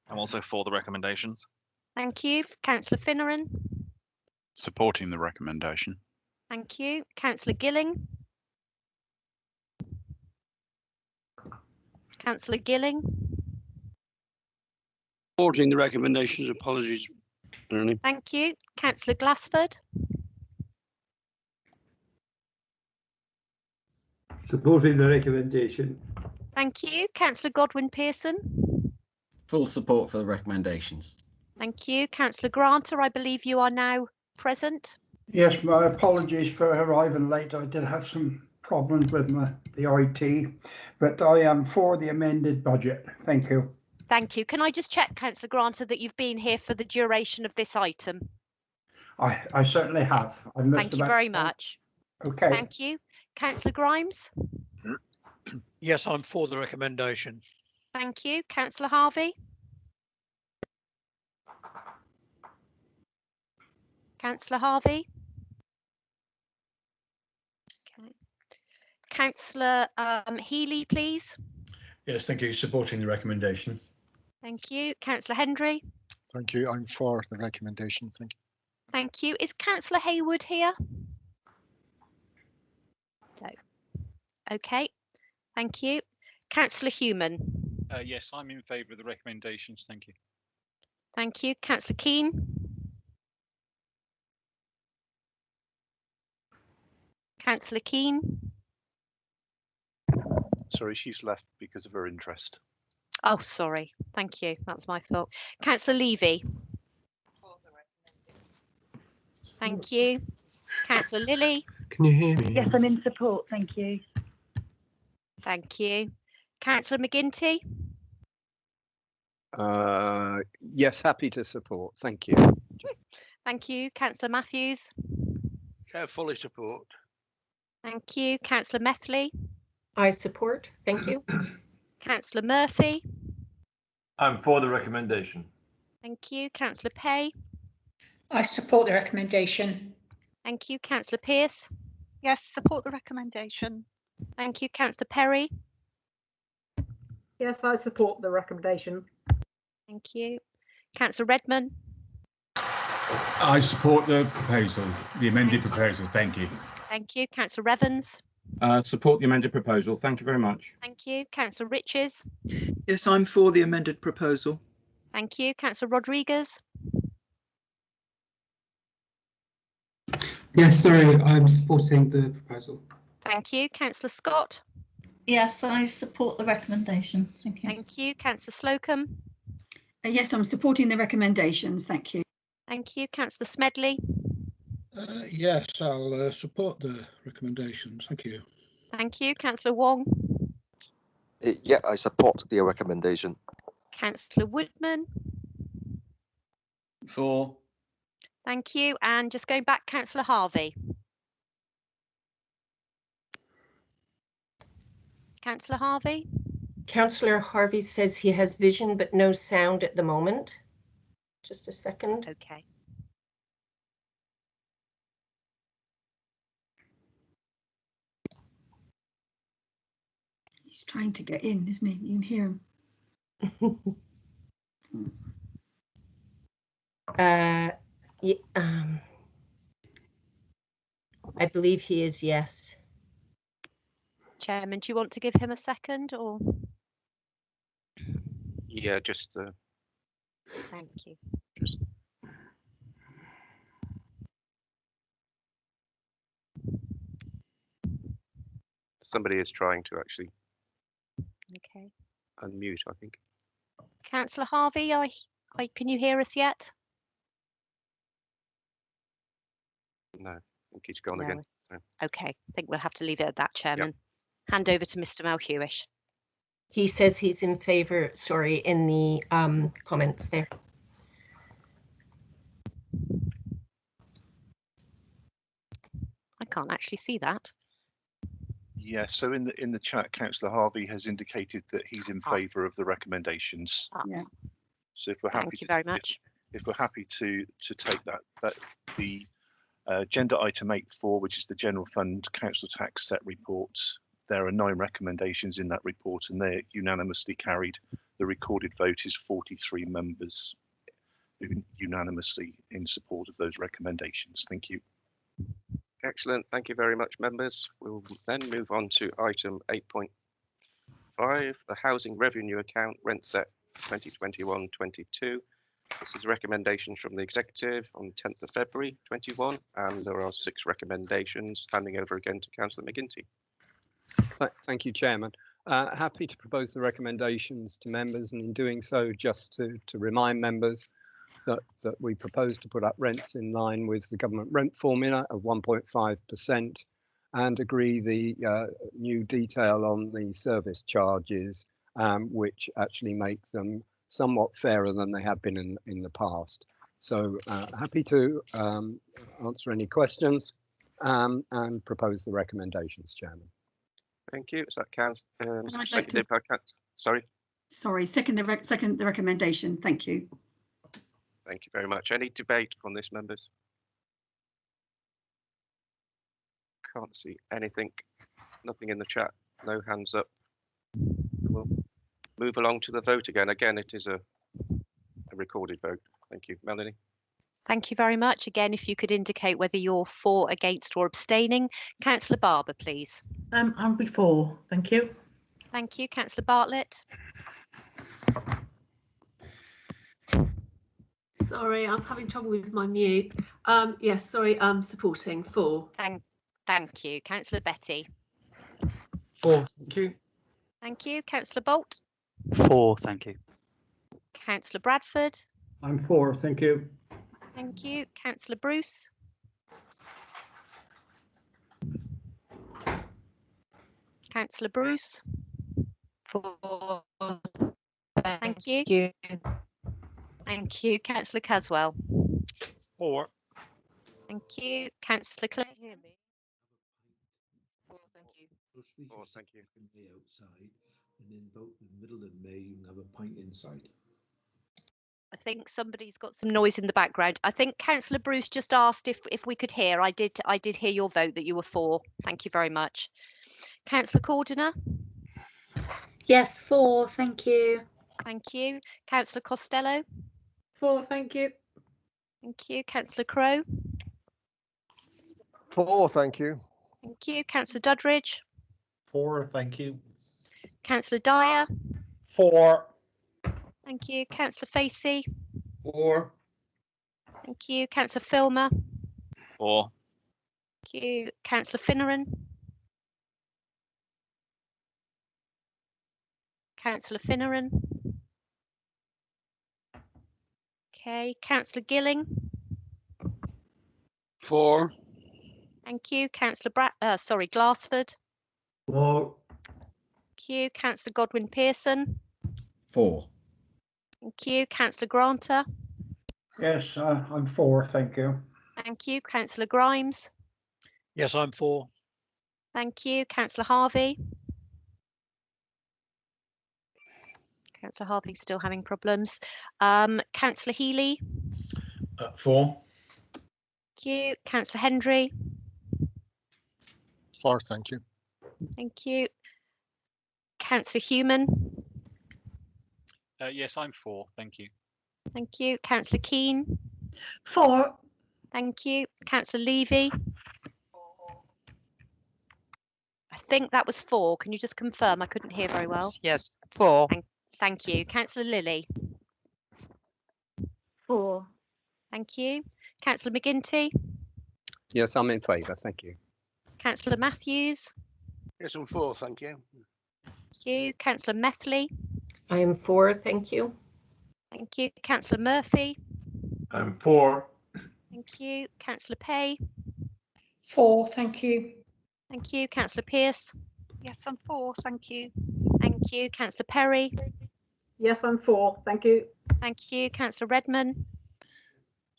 I'm also for the recommendations. Thank you. Councillor Finneran. Supporting the recommendation. Thank you. Councillor Gilling. Councillor Gilling. Supporting the recommendations. Apologies. Ernie. Thank you. Councillor Glassford. Supporting the recommendation. Thank you. Councillor Godwin Pearson. Full support for the recommendations. Thank you. Councillor Granter, I believe you are now present. Yes, my apologies for arriving late. I did have some problems with the IT, but I am for the amended budget. Thank you. Thank you. Can I just check, Councillor Granter, that you've been here for the duration of this item? I certainly have. I missed Thank you very much. Okay. Thank you. Councillor Grimes. Yes, I'm for the recommendation. Thank you. Councillor Harvey. Councillor Harvey. Okay. Councillor Healy, please. Yes, thank you. Supporting the recommendation. Thank you. Councillor Hendry. Thank you. I'm for the recommendation. Thank you. Thank you. Is Councillor Hayward here? No. Okay. Thank you. Councillor Human. Yes, I'm in favour of the recommendations. Thank you. Thank you. Councillor Keane. Councillor Keane. Sorry, she's left because of her interest. Oh, sorry. Thank you. That's my fault. Councillor Levy. Thank you. Councillor Lilly. Can you hear me? Yes, I'm in support. Thank you. Thank you. Councillor Mcginty. Yes, happy to support. Thank you. Thank you. Councillor Matthews. Yeah, fully support. Thank you. Councillor Methley. I support. Thank you. Councillor Murphy. I'm for the recommendation. Thank you. Councillor Pay. I support the recommendation. Thank you. Councillor Pearce. Yes, support the recommendation. Thank you. Councillor Perry. Yes, I support the recommendation. Thank you. Councillor Redman. I support the proposal, the amended proposal. Thank you. Thank you. Councillor Revens. Support the amended proposal. Thank you very much. Thank you. Councillor Riches. Yes, I'm for the amended proposal. Thank you. Councillor Rodriguez. Yes, sorry, I'm supporting the proposal. Thank you. Councillor Scott. Yes, I support the recommendation. Thank you. Thank you. Councillor Slocum. Yes, I'm supporting the recommendations. Thank you. Thank you. Councillor Smedley. Yes, I'll support the recommendations. Thank you. Thank you. Councillor Wong. Yeah, I support the recommendation. Councillor Woodman. For. Thank you. And just going back, Councillor Harvey. Councillor Harvey. Councillor Harvey says he has vision but no sound at the moment. Just a second. Okay. He's trying to get in, isn't he? You can hear him. Yeah, I believe he is, yes. Chairman, do you want to give him a second or? Yeah, just. Thank you. Somebody is trying to actually Okay. unmute, I think. Councillor Harvey, can you hear us yet? No, I think he's gone No. again. No. Okay, I think we'll have to leave it at that, Chairman. Hand over to Mr. Malhewish. He says he's in favour, sorry, in the comments there. I can't actually see that. Yeah, so in the chat, Councillor Harvey has indicated that he's in favour of the recommendations. Yeah. So if we're happy, Thank you very much. If we're happy to take that the agenda item 8.4, which is the general fund council tax set reports, there are 9 recommendations in that report, and they're unanimously carried. The recorded vote is 43 members unanimously in support of those recommendations. Thank you. Excellent. Thank you very much, members. We'll then move on to item 8.5, the Housing Revenue Account Rent Set 2021-22. This is recommendations from the Executive on 10th of February 21, and there are 6 recommendations. Handing over again to Councillor Mcginty. Thank you, Chairman. Happy to propose the recommendations to members, and in doing so, just to remind members that we propose to put up rents in line with the government rent formula of 1.5% and agree the new detail on the service charges, which actually make them somewhat fairer than they have been in the past. So happy to answer any questions and propose the recommendations, Chairman. Thank you. Is that I'd like to... Sorry. Sorry, second the recommendation. Thank you. Thank you very much. Any debate on this, members? Can't see anything. Nothing in the chat. No hands up. We'll move along to the vote again. Again, it is a recorded vote. Thank you. Melanie. Thank you very much. Again, if you could indicate whether you're for, against or abstaining. Councillor Barber, please. I'll be for. Thank you. Thank you. Councillor Bartlett. Sorry, I'm having trouble with my mute. Yes, sorry, supporting 4. Thank you. Councillor Betty. 4. Thank you. Thank you. Councillor Bolt. 4. Thank you. Councillor Bradford. I'm for, thank you. Thank you. Councillor Bruce. Councillor Bruce. 4. Thank you. Thank you. Councillor Caswell. 4. Thank you. Councillor Clay. Oh, thank you. Outside, and then about the middle of May, you can have a pint inside. I think somebody's got some noise in the background. I think Councillor Bruce just asked if we could hear. I did hear your vote that you were for. Thank you very much. Councillor Cordiner. Yes, 4. Thank you. Thank you. Councillor Costello. 4. Thank you. Thank you. Councillor Crowe. 4, thank you. Thank you. Councillor Duddridge. 4, thank you. Councillor Dyer. 4. Thank you. Councillor Facey. 4. Thank you. Councillor Filmer. 4. Thank you. Councillor Finneran. Councillor Finneran. Okay. Councillor Gilling. 4. Thank you. Councillor Glassford. 4. Thank you. Councillor Godwin Pearson. 4. Thank you. Councillor Granter. Yes, I'm for, thank you. Thank you. Councillor Grimes. Yes, I'm for. Thank you. Councillor Harvey. Councillor Harvey's still having problems. Councillor Healy. 4. Thank you. Councillor Hendry. 4, thank you. Thank you. Councillor Human. Yes, I'm 4. Thank you. Thank you. Councillor Keane. 4. Thank you. Councillor Levy. I think that was 4. Can you just confirm? I couldn't hear very well. Yes, 4. Thank you. Councillor Lilly. 4. Thank you. Councillor Mcginty. Yes, I'm in favour. Thank you. Councillor Matthews. Yes, I'm for, thank you. Thank you. Councillor Methley. I am 4. Thank you. Thank you. Councillor Murphy. I'm for. Thank you. Councillor Pay. 4. Thank you. Thank you. Councillor Pearce. Yes, I'm 4. Thank you. Thank you. Councillor Perry. Yes, I'm 4. Thank you. Thank you. Councillor Redman.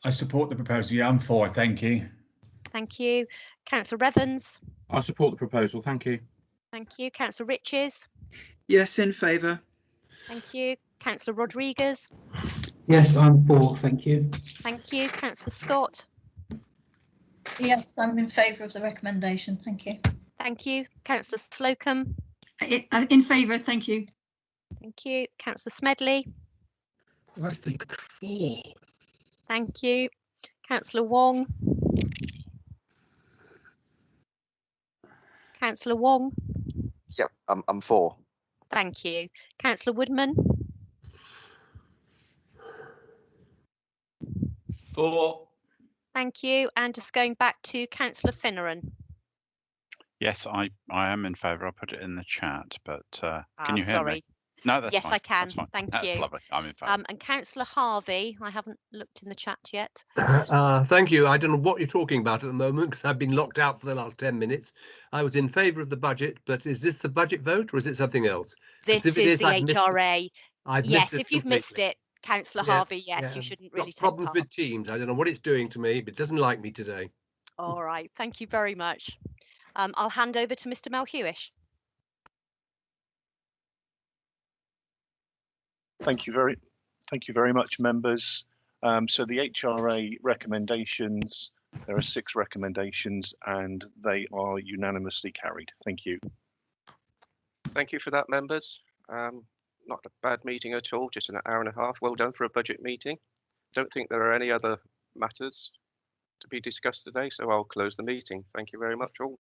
I support the proposal. Yeah, I'm 4, thank you. Thank you. Councillor Evans. I support the proposal, thank you. Thank you. Councillor Riches. Yes, in favour. Thank you. Councillor Rodriguez. Yes, I'm 4. Thank you. Thank you. Councillor Scott. Yes, I'm in favour of the recommendation. Thank you. Thank you. Councillor Slocum. In favour, thank you. Thank you. Councillor Smedley. I think 4. Thank you. Councillor Wong. Councillor Wong. Yep, I'm for. Thank you. Councillor Woodman. 4. Thank you. And just going back to Councillor Finneran. Yes, I am in favour. I'll put it in the chat, but can you hear Sorry. me? No, that's Yes, fine. I can. That's fine. Thank That's you. lovely. I'm in favour. And Councillor Harvey, I haven't looked in the chat yet. Thank you. I don't know what you're talking about at the moment because I've been locked out for the last 10 minutes. I was in favour of the budget, but is this the budget vote or is it something else? This if it is the I've missed it. HRA. I've Yes, missed this if you've missed completely. it, Councillor Yeah, Harvey, yes, yeah. you shouldn't really Got take problems part. with Teams. I don't know what it's doing to me, but it doesn't like me today. All right, thank you very much. I'll hand over to Mr. Malhewish. Thank you very much, members. So the HRA recommendations, there are 6 recommendations and they are unanimously carried. Thank you. Thank you for that, members. Not a bad meeting at all, just an hour and a half. Well done for a budget meeting. Don't think there are any other matters to be discussed today, so I'll close the meeting. Thank you very much all.